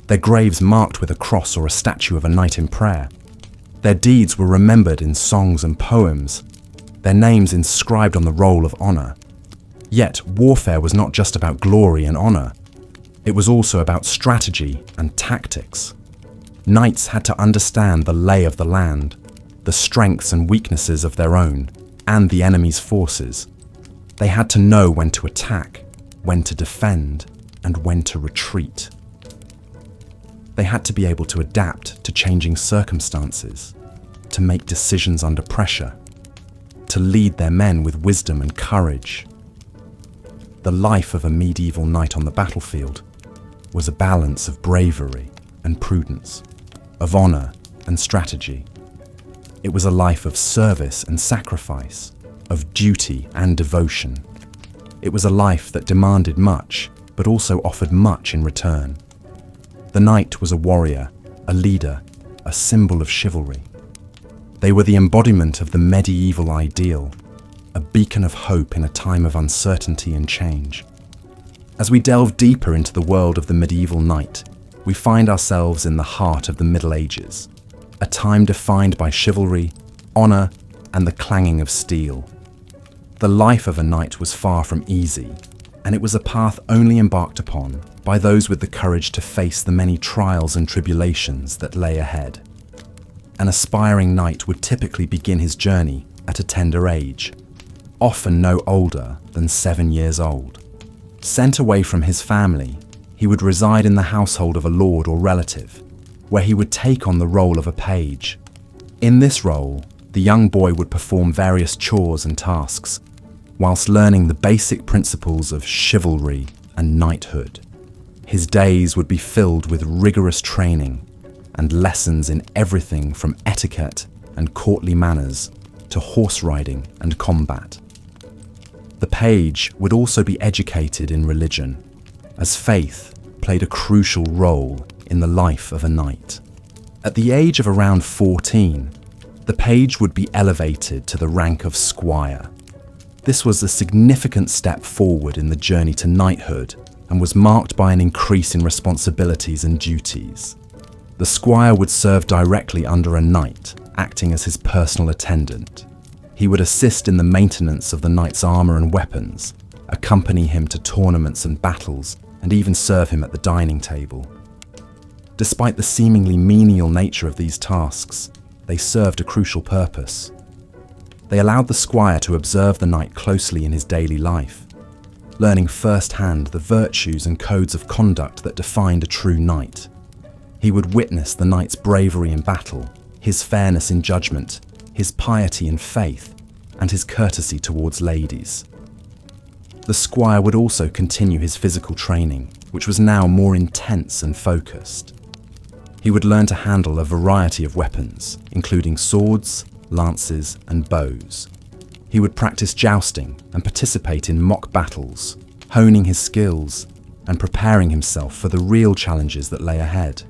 their graves marked with a cross or a statue of a knight in prayer. Their deeds were remembered in songs and poems, their names inscribed on the roll of honor. Yet, warfare was not just about glory and honor. It was also about strategy and tactics. Knights had to understand the lay of the land, the strengths and weaknesses of their own, and the enemy's forces. They had to know when to attack, when to defend, and when to retreat. They had to be able to adapt to changing circumstances, to make decisions under pressure, to lead their men with wisdom and courage. The life of a medieval knight on the battlefield was a balance of bravery and prudence, of honor and strategy. It was a life of service and sacrifice, of duty and devotion. It was a life that demanded much, but also offered much in return. The knight was a warrior, a leader, a symbol of chivalry. They were the embodiment of the medieval ideal, a beacon of hope in a time of uncertainty and change. As we delve deeper into the world of the medieval knight, we find ourselves in the heart of the Middle Ages, a time defined by chivalry, honor, and the clanging of steel. The life of a knight was far from easy, and it was a path only embarked upon by those with the courage to face the many trials and tribulations that lay ahead. An aspiring knight would typically begin his journey at a tender age, often no older than 7 years old. Sent away from his family, he would reside in the household of a lord or relative, where he would take on the role of a page. In this role, the young boy would perform various chores and tasks, whilst learning the basic principles of chivalry and knighthood. His days would be filled with rigorous training and lessons in everything from etiquette and courtly manners to horse riding and combat. The page would also be educated in religion, as faith played a crucial role in the life of a knight. At the age of around 14, the page would be elevated to the rank of squire. This was a significant step forward in the journey to knighthood and was marked by an increase in responsibilities and duties. The squire would serve directly under a knight, acting as his personal attendant. He would assist in the maintenance of the knight's armor and weapons, accompany him to tournaments and battles, and even serve him at the dining table. Despite the seemingly menial nature of these tasks, they served a crucial purpose. They allowed the squire to observe the knight closely in his daily life, learning firsthand the virtues and codes of conduct that defined a true knight. He would witness the knight's bravery in battle, his fairness in judgment, his piety in faith, and his courtesy towards ladies. The squire would also continue his physical training, which was now more intense and focused. He would learn to handle a variety of weapons, including swords, lances, and bows. He would practice jousting and participate in mock battles, honing his skills and preparing himself for the real challenges that lay ahead.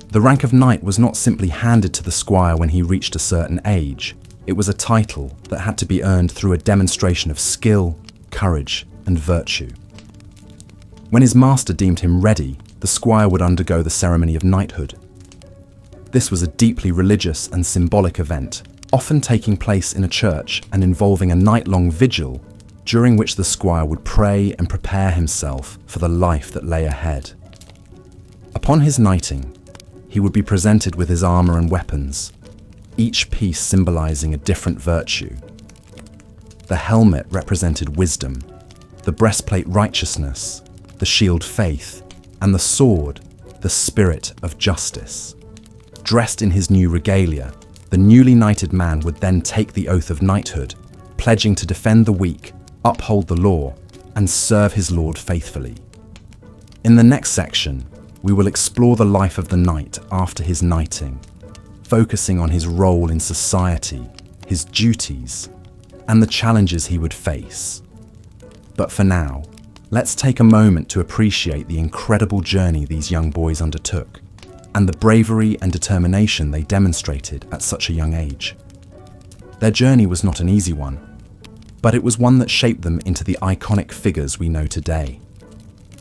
The rank of knight was not simply handed to the squire when he reached a certain age. It was a title that had to be earned through a demonstration of skill, courage, and virtue. When his master deemed him ready, the squire would undergo the ceremony of knighthood. This was a deeply religious and symbolic event, often taking place in a church and involving a night-long vigil, during which the squire would pray and prepare himself for the life that lay ahead. Upon his knighting, he would be presented with his armor and weapons, each piece symbolizing a different virtue. The helmet represented wisdom, the breastplate righteousness, the shield faith, and the sword the spirit of justice. Dressed in his new regalia, the newly knighted man would then take the oath of knighthood, pledging to defend the weak, uphold the law, and serve his lord faithfully. In the next section, we will explore the life of the knight after his knighting, focusing on his role in society, his duties, and the challenges he would face. But for now, let's take a moment to appreciate the incredible journey these young boys undertook, and the bravery and determination they demonstrated at such a young age. Their journey was not an easy one, but it was one that shaped them into the iconic figures we know today,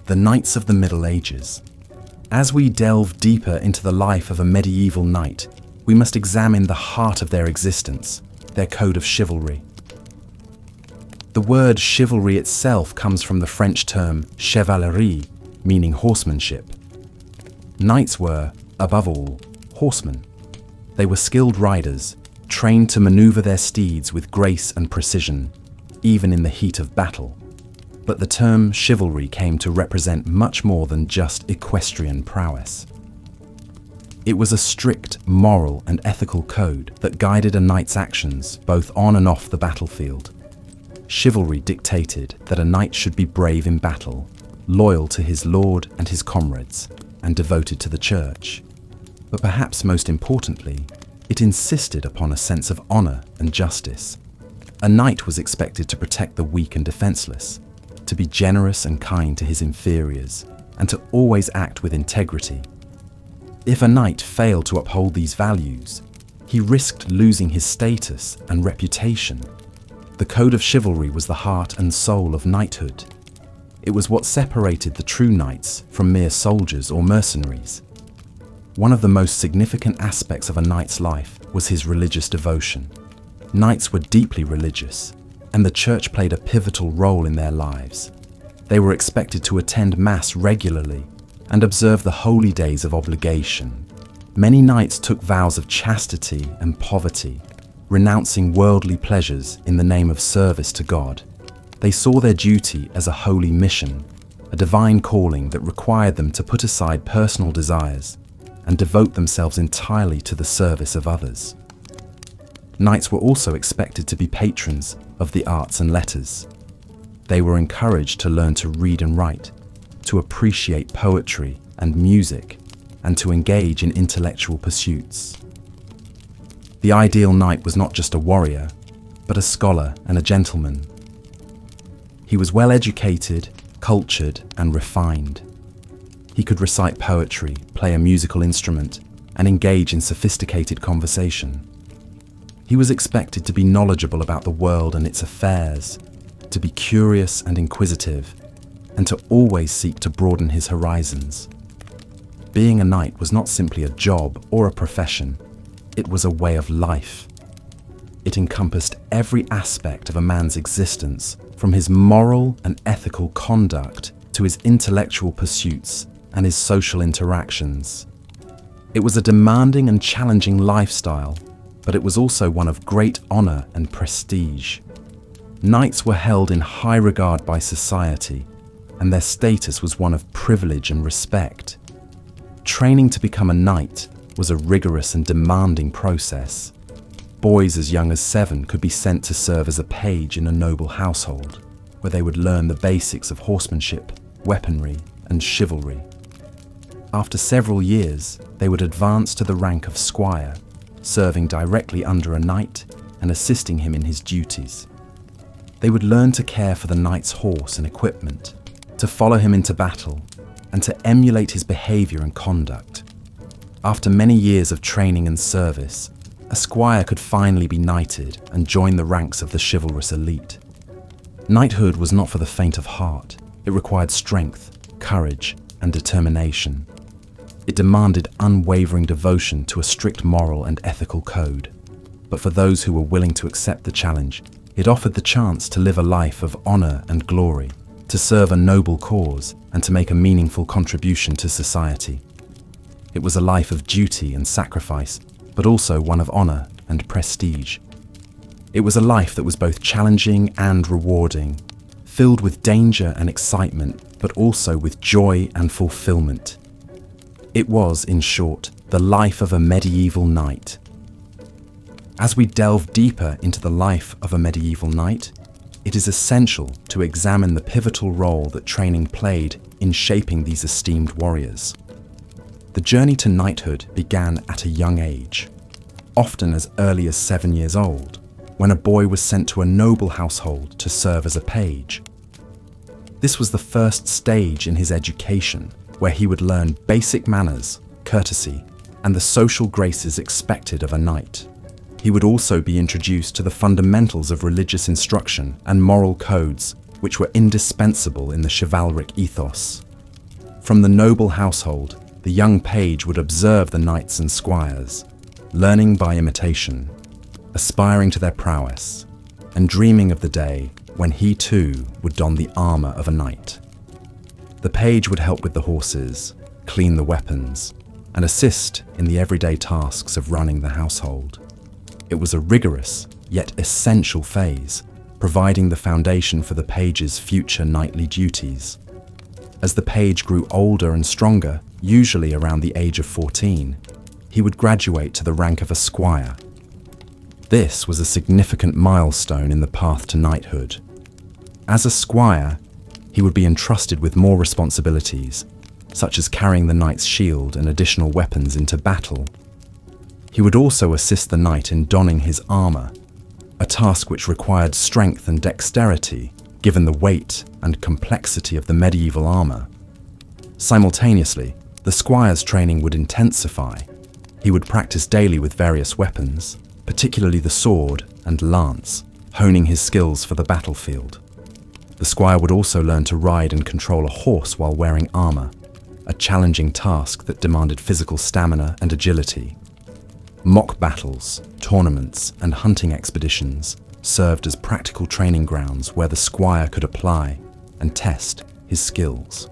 the knights of the Middle Ages. As we delve deeper into the life of a medieval knight, we must examine the heart of their existence, their code of chivalry. The word chivalry itself comes from the French term chevalerie, meaning horsemanship. Knights were, above all, horsemen. They were skilled riders, trained to maneuver their steeds with grace and precision, even in the heat of battle. But the term chivalry came to represent much more than just equestrian prowess. It was a strict moral and ethical code that guided a knight's actions both on and off the battlefield. Chivalry dictated that a knight should be brave in battle, loyal to his lord and his comrades, and devoted to the church. But perhaps most importantly, it insisted upon a sense of honor and justice. A knight was expected to protect the weak and defenseless, to be generous and kind to his inferiors, and to always act with integrity. If a knight failed to uphold these values, he risked losing his status and reputation. The code of chivalry was the heart and soul of knighthood. It was what separated the true knights from mere soldiers or mercenaries. One of the most significant aspects of a knight's life was his religious devotion. Knights were deeply religious, and the church played a pivotal role in their lives. They were expected to attend Mass regularly and observe the holy days of obligation. Many knights took vows of chastity and poverty, renouncing worldly pleasures in the name of service to God. They saw their duty as a holy mission, a divine calling that required them to put aside personal desires and devote themselves entirely to the service of others. Knights were also expected to be patrons of the arts and letters. They were encouraged to learn to read and write, to appreciate poetry and music, and to engage in intellectual pursuits. The ideal knight was not just a warrior, but a scholar and a gentleman. He was well educated, cultured, and refined. He could recite poetry, play a musical instrument, and engage in sophisticated conversation. He was expected to be knowledgeable about the world and its affairs, to be curious and inquisitive, and to always seek to broaden his horizons. Being a knight was not simply a job or a profession, it was a way of life. It encompassed every aspect of a man's existence, from his moral and ethical conduct to his intellectual pursuits and his social interactions. It was a demanding and challenging lifestyle, but it was also one of great honor and prestige. Knights were held in high regard by society, and their status was one of privilege and respect. Training to become a knight was a rigorous and demanding process. Boys as young as 7 could be sent to serve as a page in a noble household, where they would learn the basics of horsemanship, weaponry, and chivalry. After several years, they would advance to the rank of squire, serving directly under a knight and assisting him in his duties. They would learn to care for the knight's horse and equipment, to follow him into battle, and to emulate his behavior and conduct. After many years of training and service, a squire could finally be knighted and join the ranks of the chivalrous elite. Knighthood was not for the faint of heart. It required strength, courage, and determination. It demanded unwavering devotion to a strict moral and ethical code. But for those who were willing to accept the challenge, it offered the chance to live a life of honor and glory, to serve a noble cause, and to make a meaningful contribution to society. It was a life of duty and sacrifice, but also one of honor and prestige. It was a life that was both challenging and rewarding, filled with danger and excitement, but also with joy and fulfillment. It was, in short, the life of a medieval knight. As we delve deeper into the life of a medieval knight, it is essential to examine the pivotal role that training played in shaping these esteemed warriors. The journey to knighthood began at a young age, often as early as 7 years old, when a boy was sent to a noble household to serve as a page. This was the first stage in his education, where he would learn basic manners, courtesy, and the social graces expected of a knight. He would also be introduced to the fundamentals of religious instruction and moral codes, which were indispensable in the chivalric ethos. From the noble household, the young page would observe the knights and squires, learning by imitation, aspiring to their prowess, and dreaming of the day when he too would don the armor of a knight. The page would help with the horses, clean the weapons, and assist in the everyday tasks of running the household. It was a rigorous, yet essential phase, providing the foundation for the page's future knightly duties. As the page grew older and stronger, usually around the age of 14, he would graduate to the rank of a squire. This was a significant milestone in the path to knighthood. As a squire, he would be entrusted with more responsibilities, such as carrying the knight's shield and additional weapons into battle. He would also assist the knight in donning his armor, a task which required strength and dexterity, given the weight and complexity of the medieval armor. Simultaneously, the squire's training would intensify. He would practice daily with various weapons, particularly the sword and lance, honing his skills for the battlefield. The squire would also learn to ride and control a horse while wearing armor, a challenging task that demanded physical stamina and agility. Mock battles, tournaments, and hunting expeditions served as practical training grounds where the squire could apply and test his skills.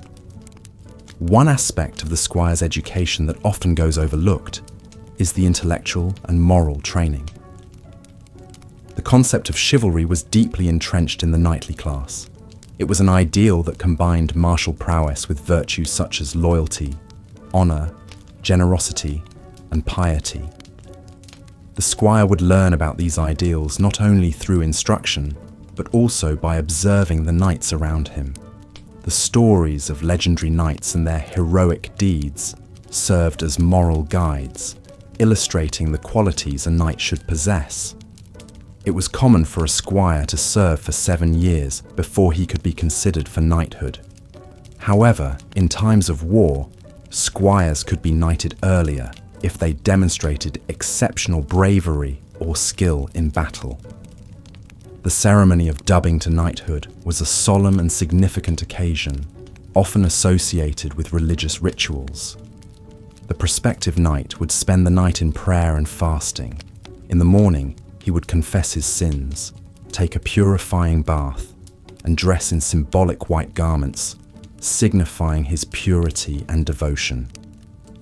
One aspect of the squire's education that often goes overlooked is the intellectual and moral training. The concept of chivalry was deeply entrenched in the knightly class. It was an ideal that combined martial prowess with virtues such as loyalty, honor, generosity, and piety. The squire would learn about these ideals not only through instruction, but also by observing the knights around him. The stories of legendary knights and their heroic deeds served as moral guides, illustrating the qualities a knight should possess. It was common for a squire to serve for 7 years before he could be considered for knighthood. However, in times of war, squires could be knighted earlier if they demonstrated exceptional bravery or skill in battle. The ceremony of dubbing to knighthood was a solemn and significant occasion, often associated with religious rituals. The prospective knight would spend the night in prayer and fasting. In the morning, he would confess his sins, take a purifying bath, and dress in symbolic white garments, signifying his purity and devotion.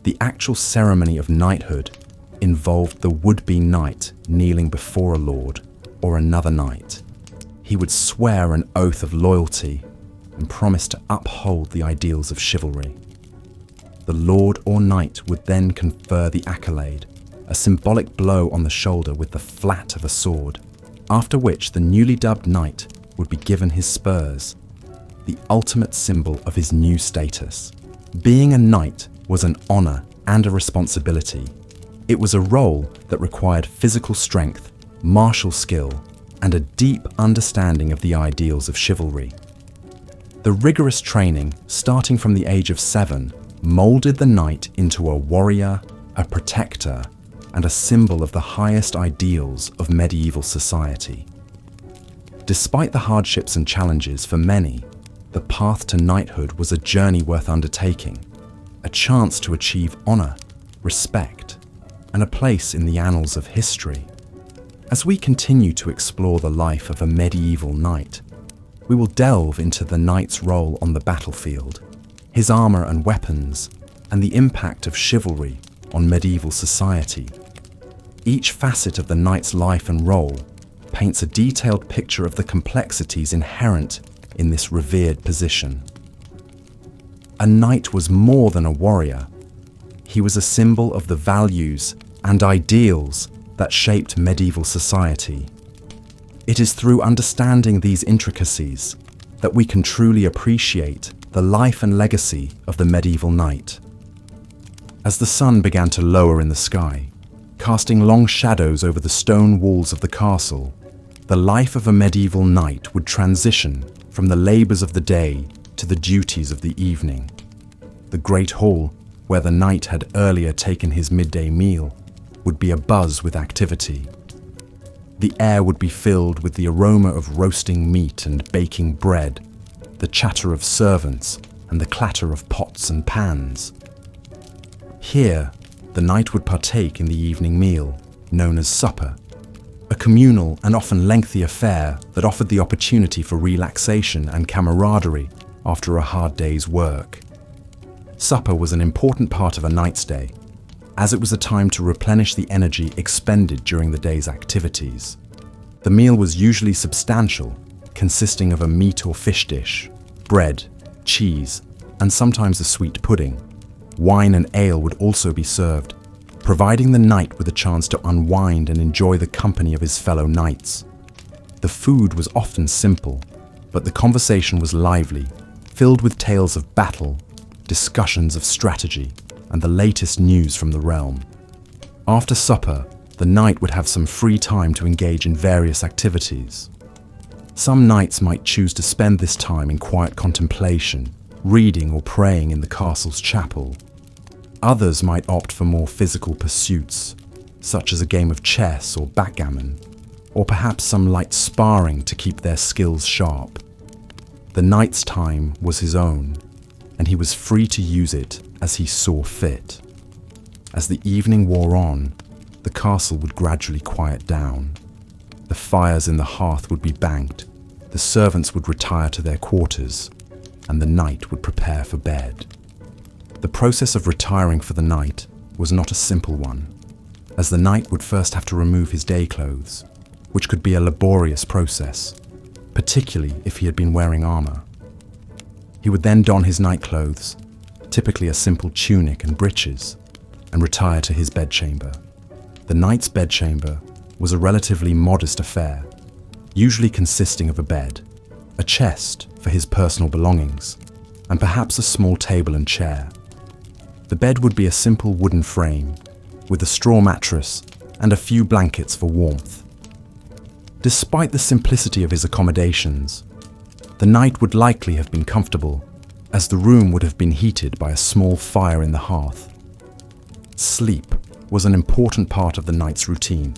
The actual ceremony of knighthood involved the would-be knight kneeling before a lord or another knight. He would swear an oath of loyalty and promise to uphold the ideals of chivalry. The lord or knight would then confer the accolade, a symbolic blow on the shoulder with the flat of a sword, after which the newly dubbed knight would be given his spurs, the ultimate symbol of his new status. Being a knight was an honor and a responsibility. It was a role that required physical strength, martial skill, and a deep understanding of the ideals of chivalry. The rigorous training, starting from the age of 7, molded the knight into a warrior, a protector, and a symbol of the highest ideals of medieval society. Despite the hardships and challenges for many, the path to knighthood was a journey worth undertaking, a chance to achieve honor, respect, and a place in the annals of history. As we continue to explore the life of a medieval knight, we will delve into the knight's role on the battlefield, his armor and weapons, and the impact of chivalry on medieval society. Each facet of the knight's life and role paints a detailed picture of the complexities inherent in this revered position. A knight was more than a warrior. He was a symbol of the values and ideals that shaped medieval society. It is through understanding these intricacies that we can truly appreciate the life and legacy of the medieval knight. As the sun began to lower in the sky, casting long shadows over the stone walls of the castle, the life of a medieval knight would transition from the labors of the day to the duties of the evening. The great hall, where the knight had earlier taken his midday meal, would be abuzz with activity. The air would be filled with the aroma of roasting meat and baking bread, the chatter of servants, and the clatter of pots and pans. Here, the knight would partake in the evening meal, known as supper, a communal and often lengthy affair that offered the opportunity for relaxation and camaraderie after a hard day's work. Supper was an important part of a knight's day, as it was a time to replenish the energy expended during the day's activities. The meal was usually substantial, consisting of a meat or fish dish, bread, cheese, and sometimes a sweet pudding. Wine and ale would also be served, providing the knight with a chance to unwind and enjoy the company of his fellow knights. The food was often simple, but the conversation was lively, filled with tales of battle, discussions of strategy, and the latest news from the realm. After supper, the knight would have some free time to engage in various activities. Some knights might choose to spend this time in quiet contemplation, reading or praying in the castle's chapel. Others might opt for more physical pursuits, such as a game of chess or backgammon, or perhaps some light sparring to keep their skills sharp. The knight's time was his own, and he was free to use it as he saw fit. As the evening wore on, the castle would gradually quiet down. The fires in the hearth would be banked, the servants would retire to their quarters, and the knight would prepare for bed. The process of retiring for the night was not a simple one, as the knight would first have to remove his day clothes, which could be a laborious process, particularly if he had been wearing armor. He would then don his night clothes, typically a simple tunic and breeches, and retire to his bedchamber. The knight's bedchamber was a relatively modest affair, usually consisting of a bed, a chest for his personal belongings, and perhaps a small table and chair. The bed would be a simple wooden frame, with a straw mattress and a few blankets for warmth. Despite the simplicity of his accommodations, the knight would likely have been comfortable, as the room would have been heated by a small fire in the hearth. Sleep was an important part of the knight's routine,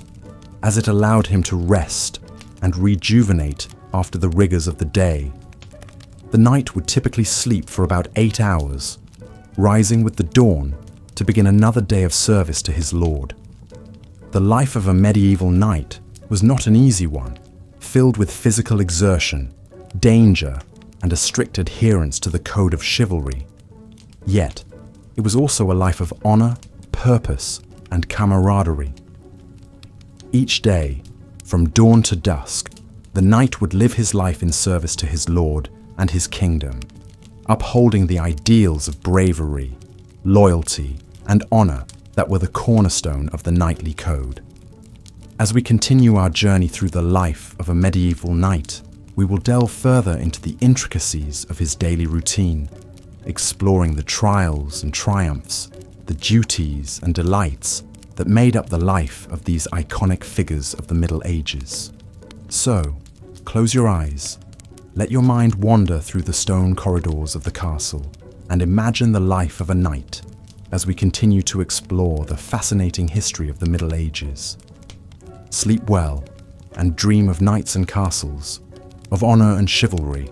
as it allowed him to rest and rejuvenate after the rigors of the day. The knight would typically sleep for about 8 hours, rising with the dawn to begin another day of service to his lord. The life of a medieval knight was not an easy one, filled with physical exertion, danger, and a strict adherence to the code of chivalry. Yet, it was also a life of honor, purpose, and camaraderie. Each day, from dawn to dusk, the knight would live his life in service to his lord and his kingdom, upholding the ideals of bravery, loyalty, and honor that were the cornerstone of the knightly code. As we continue our journey through the life of a medieval knight, we will delve further into the intricacies of his daily routine, exploring the trials and triumphs, the duties and delights that made up the life of these iconic figures of the Middle Ages. So, close your eyes, let your mind wander through the stone corridors of the castle, and imagine the life of a knight as we continue to explore the fascinating history of the Middle Ages. Sleep well, and dream of knights and castles, of honor and chivalry,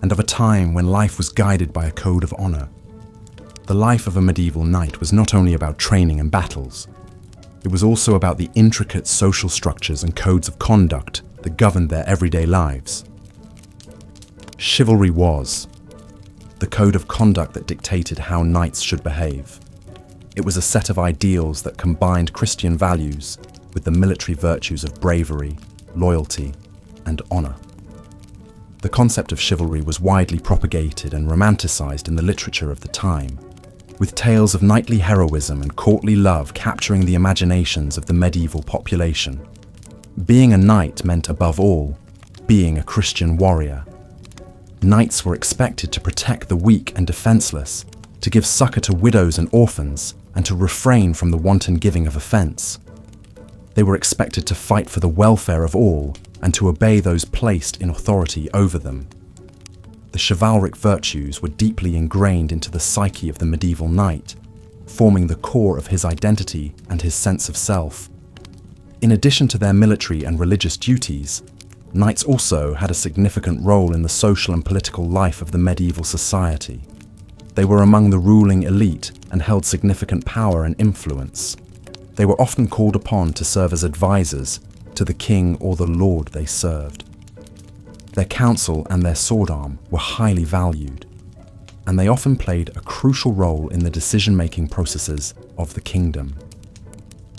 and of a time when life was guided by a code of honor. The life of a medieval knight was not only about training and battles, it was also about the intricate social structures and codes of conduct that governed their everyday lives. Chivalry was the code of conduct that dictated how knights should behave. It was a set of ideals that combined Christian values with the military virtues of bravery, loyalty, and honor. The concept of chivalry was widely propagated and romanticized in the literature of the time, with tales of knightly heroism and courtly love capturing the imaginations of the medieval population. Being a knight meant, above all, being a Christian warrior. Knights were expected to protect the weak and defenseless, to give succor to widows and orphans, and to refrain from the wanton giving of offense. They were expected to fight for the welfare of all and to obey those placed in authority over them. The chivalric virtues were deeply ingrained into the psyche of the medieval knight, forming the core of his identity and his sense of self. In addition to their military and religious duties, knights also had a significant role in the social and political life of the medieval society. They were among the ruling elite and held significant power and influence. They were often called upon to serve as advisors to the king or the lord they served. Their counsel and their sword arm were highly valued, and they often played a crucial role in the decision-making processes of the kingdom.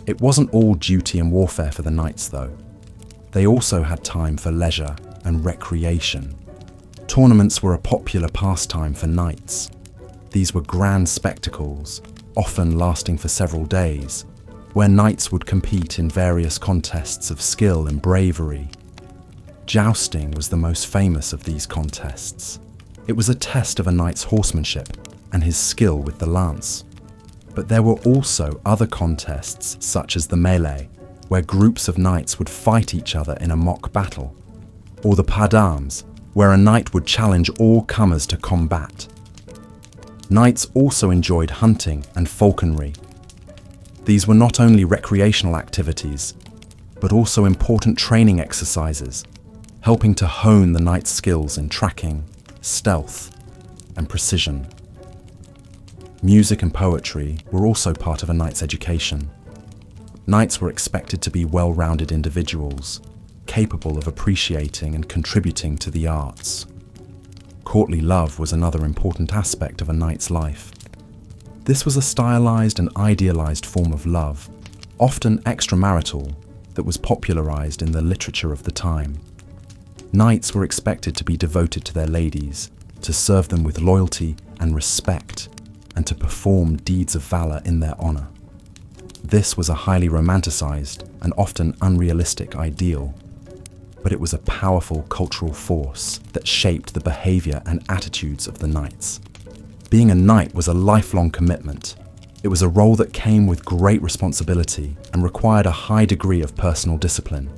It wasn't all duty and warfare for the knights, though. They also had time for leisure and recreation. Tournaments were a popular pastime for knights. These were grand spectacles, often lasting for several days, where knights would compete in various contests of skill and bravery. Jousting was the most famous of these contests. It was a test of a knight's horsemanship and his skill with the lance. But there were also other contests, such as the melee, where groups of knights would fight each other in a mock battle, or the pas d'armes, where a knight would challenge all comers to combat. Knights also enjoyed hunting and falconry. These were not only recreational activities, but also important training exercises, helping to hone the knight's skills in tracking, stealth, and precision. Music and poetry were also part of a knight's education. Knights were expected to be well-rounded individuals, capable of appreciating and contributing to the arts. Courtly love was another important aspect of a knight's life. This was a stylized and idealized form of love, often extramarital, that was popularized in the literature of the time. Knights were expected to be devoted to their ladies, to serve them with loyalty and respect, and to perform deeds of valor in their honor. This was a highly romanticized and often unrealistic ideal, but it was a powerful cultural force that shaped the behavior and attitudes of the knights. Being a knight was a lifelong commitment. It was a role that came with great responsibility and required a high degree of personal discipline.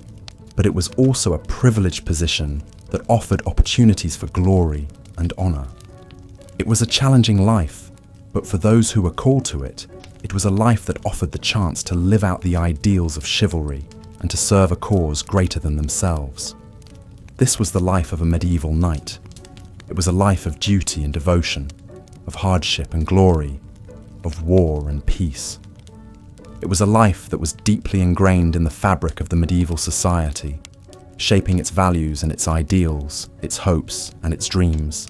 But it was also a privileged position that offered opportunities for glory and honor. It was a challenging life, but for those who were called to it, it was a life that offered the chance to live out the ideals of chivalry and to serve a cause greater than themselves. This was the life of a medieval knight. It was a life of duty and devotion, of hardship and glory, of war and peace. It was a life that was deeply ingrained in the fabric of the medieval society, shaping its values and its ideals, its hopes and its dreams.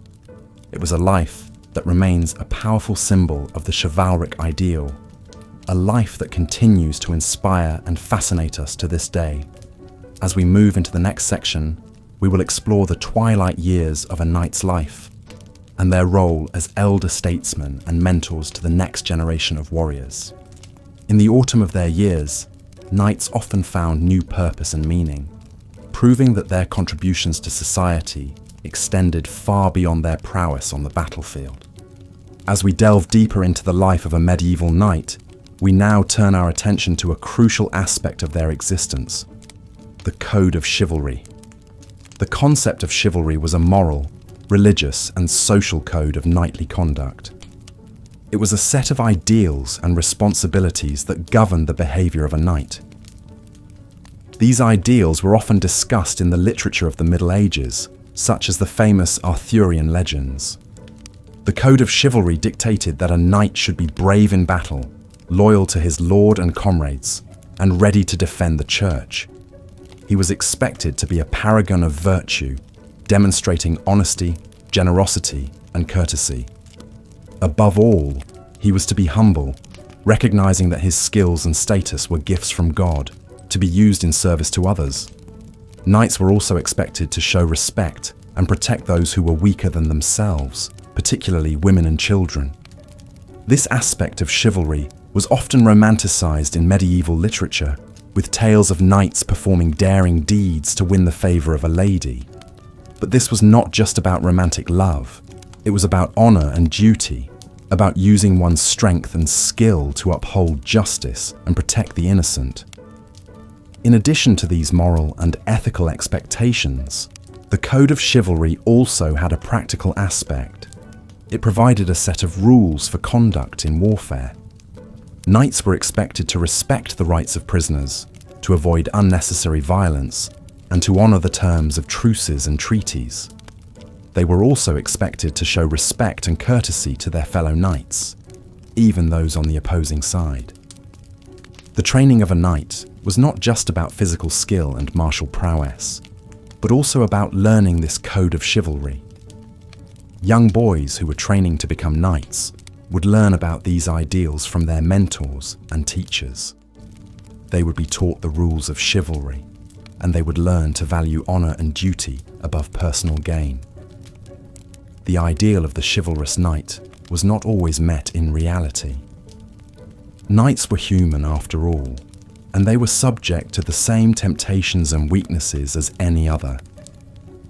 It was a life that remains a powerful symbol of the chivalric ideal, a life that continues to inspire and fascinate us to this day. As we move into the next section, we will explore the twilight years of a knight's life and their role as elder statesmen and mentors to the next generation of warriors. In the autumn of their years, knights often found new purpose and meaning, proving that their contributions to society extended far beyond their prowess on the battlefield. As we delve deeper into the life of a medieval knight, we now turn our attention to a crucial aspect of their existence: the code of chivalry. The concept of chivalry was a moral, religious, and social code of knightly conduct. It was a set of ideals and responsibilities that governed the behavior of a knight. These ideals were often discussed in the literature of the Middle Ages, such as the famous Arthurian legends. The code of chivalry dictated that a knight should be brave in battle, loyal to his lord and comrades, and ready to defend the church. He was expected to be a paragon of virtue, demonstrating honesty, generosity, and courtesy. Above all, he was to be humble, recognizing that his skills and status were gifts from God, to be used in service to others. Knights were also expected to show respect and protect those who were weaker than themselves, particularly women and children. This aspect of chivalry was often romanticized in medieval literature, with tales of knights performing daring deeds to win the favor of a lady. But this was not just about romantic love. It was about honor and duty, about using one's strength and skill to uphold justice and protect the innocent. In addition to these moral and ethical expectations, the code of chivalry also had a practical aspect. It provided a set of rules for conduct in warfare. Knights were expected to respect the rights of prisoners, to avoid unnecessary violence, and to honor the terms of truces and treaties. They were also expected to show respect and courtesy to their fellow knights, even those on the opposing side. The training of a knight was not just about physical skill and martial prowess, but also about learning this code of chivalry. Young boys who were training to become knights would learn about these ideals from their mentors and teachers. They would be taught the rules of chivalry, and they would learn to value honor and duty above personal gain. The ideal of the chivalrous knight was not always met in reality. Knights were human after all, and they were subject to the same temptations and weaknesses as any other.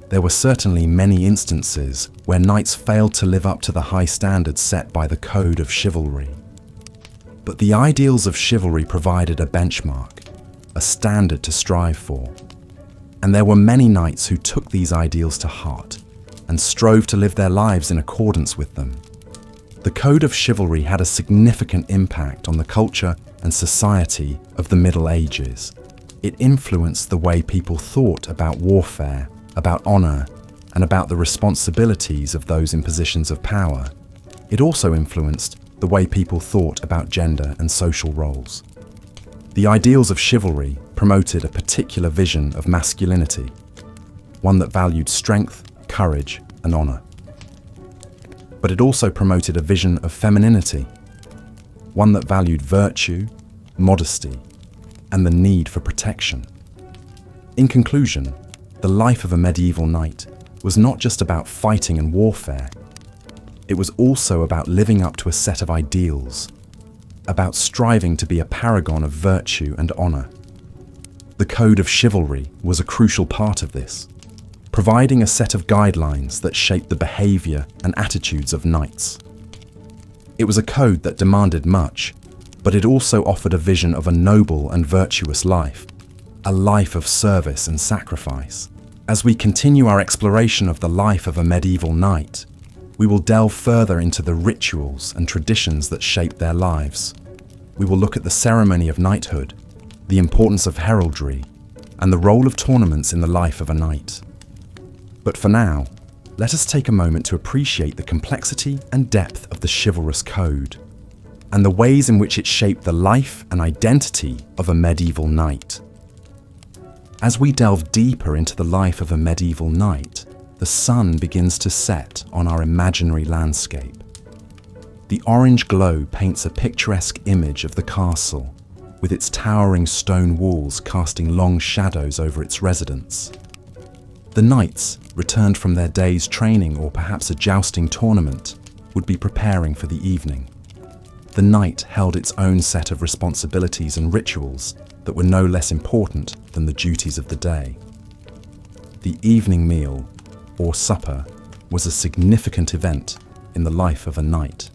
There were certainly many instances where knights failed to live up to the high standards set by the code of chivalry. But the ideals of chivalry provided a benchmark, a standard to strive for. And there were many knights who took these ideals to heart and strove to live their lives in accordance with them. The code of chivalry had a significant impact on the culture and society of the Middle Ages. It influenced the way people thought about warfare, about honor, and about the responsibilities of those in positions of power. It also influenced the way people thought about gender and social roles. The ideals of chivalry promoted a particular vision of masculinity, one that valued strength, courage, and honor. But it also promoted a vision of femininity, one that valued virtue, modesty, and the need for protection. In conclusion, the life of a medieval knight was not just about fighting and warfare. It was also about living up to a set of ideals, about striving to be a paragon of virtue and honor. The code of chivalry was a crucial part of this, providing a set of guidelines that shaped the behavior and attitudes of knights. It was a code that demanded much, but it also offered a vision of a noble and virtuous life, a life of service and sacrifice. As we continue our exploration of the life of a medieval knight, we will delve further into the rituals and traditions that shaped their lives. We will look at the ceremony of knighthood, the importance of heraldry, and the role of tournaments in the life of a knight. But for now, let us take a moment to appreciate the complexity and depth of the chivalrous code, and the ways in which it shaped the life and identity of a medieval knight. As we delve deeper into the life of a medieval knight, the sun begins to set on our imaginary landscape. The orange glow paints a picturesque image of the castle, with its towering stone walls casting long shadows over its residents. The knights, returned from their day's training or perhaps a jousting tournament, would be preparing for the evening. The night held its own set of responsibilities and rituals that were no less important than the duties of the day. The evening meal, or supper, was a significant event in the life of a knight.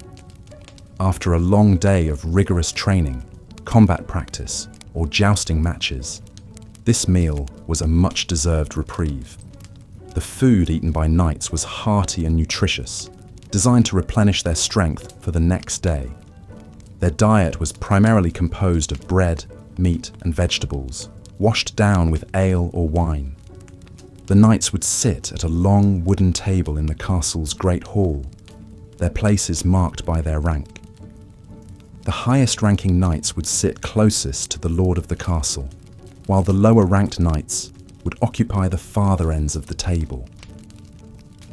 After a long day of rigorous training, combat practice, or jousting matches, this meal was a much-deserved reprieve. The food eaten by knights was hearty and nutritious, designed to replenish their strength for the next day. Their diet was primarily composed of bread, meat, and vegetables, washed down with ale or wine. The knights would sit at a long wooden table in the castle's great hall, their places marked by their rank. The highest-ranking knights would sit closest to the lord of the castle, while the lower-ranked knights would occupy the farther ends of the table.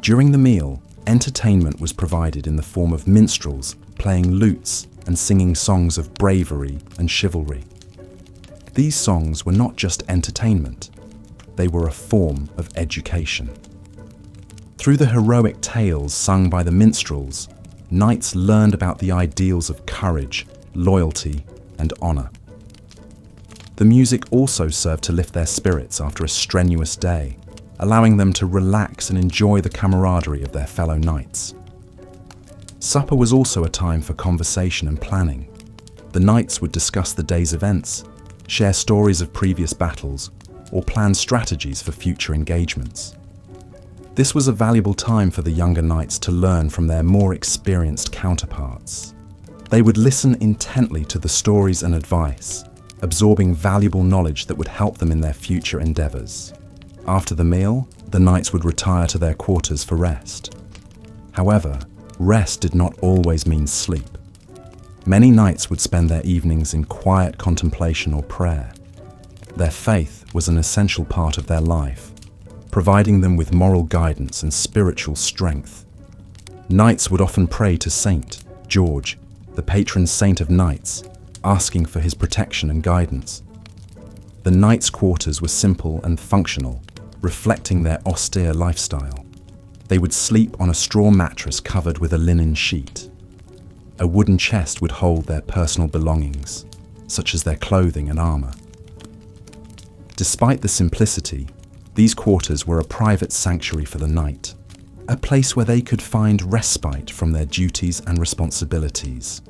During the meal, entertainment was provided in the form of minstrels playing lutes and singing songs of bravery and chivalry. These songs were not just entertainment, they were a form of education. Through the heroic tales sung by the minstrels, knights learned about the ideals of courage, loyalty, and honor. The music also served to lift their spirits after a strenuous day, allowing them to relax and enjoy the camaraderie of their fellow knights. Supper was also a time for conversation and planning. The knights would discuss the day's events, share stories of previous battles, or plan strategies for future engagements. This was a valuable time for the younger knights to learn from their more experienced counterparts. They would listen intently to the stories and advice, absorbing valuable knowledge that would help them in their future endeavors. After the meal, the knights would retire to their quarters for rest. However, rest did not always mean sleep. Many knights would spend their evenings in quiet contemplation or prayer. Their faith was an essential part of their life, providing them with moral guidance and spiritual strength. Knights would often pray to Saint George, the patron saint of knights, asking for his protection and guidance. The knights' quarters were simple and functional, reflecting their austere lifestyle. They would sleep on a straw mattress covered with a linen sheet. A wooden chest would hold their personal belongings, such as their clothing and armor. Despite the simplicity, these quarters were a private sanctuary for the knight, a place where they could find respite from their duties and responsibilities.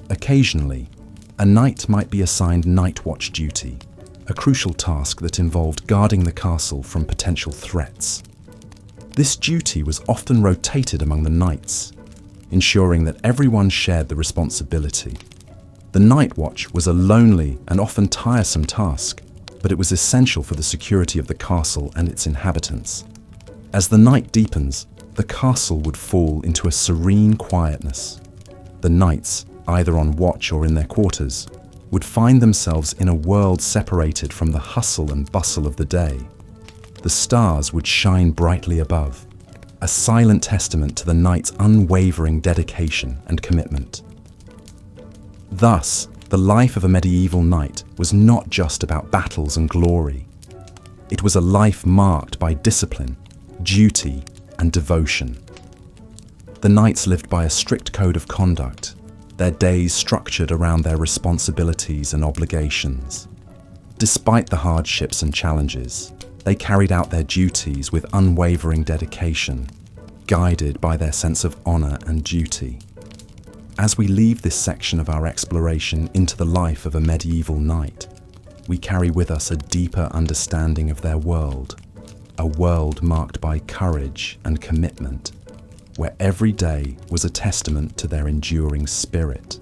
Occasionally, a knight might be assigned night watch duty, a crucial task that involved guarding the castle from potential threats. This duty was often rotated among the knights, ensuring that everyone shared the responsibility. The night watch was a lonely and often tiresome task, but it was essential for the security of the castle and its inhabitants. As the night deepens, the castle would fall into a serene quietness. The knights, either on watch or in their quarters, would find themselves in a world separated from the hustle and bustle of the day. The stars would shine brightly above, a silent testament to the knight's unwavering dedication and commitment. Thus, the life of a medieval knight was not just about battles and glory. It was a life marked by discipline, duty, and devotion. The knights lived by a strict code of conduct, their days structured around their responsibilities and obligations. Despite the hardships and challenges, they carried out their duties with unwavering dedication, guided by their sense of honor and duty. As we leave this section of our exploration into the life of a medieval knight, we carry with us a deeper understanding of their world, a world marked by courage and commitment, where every day was a testament to their enduring spirit.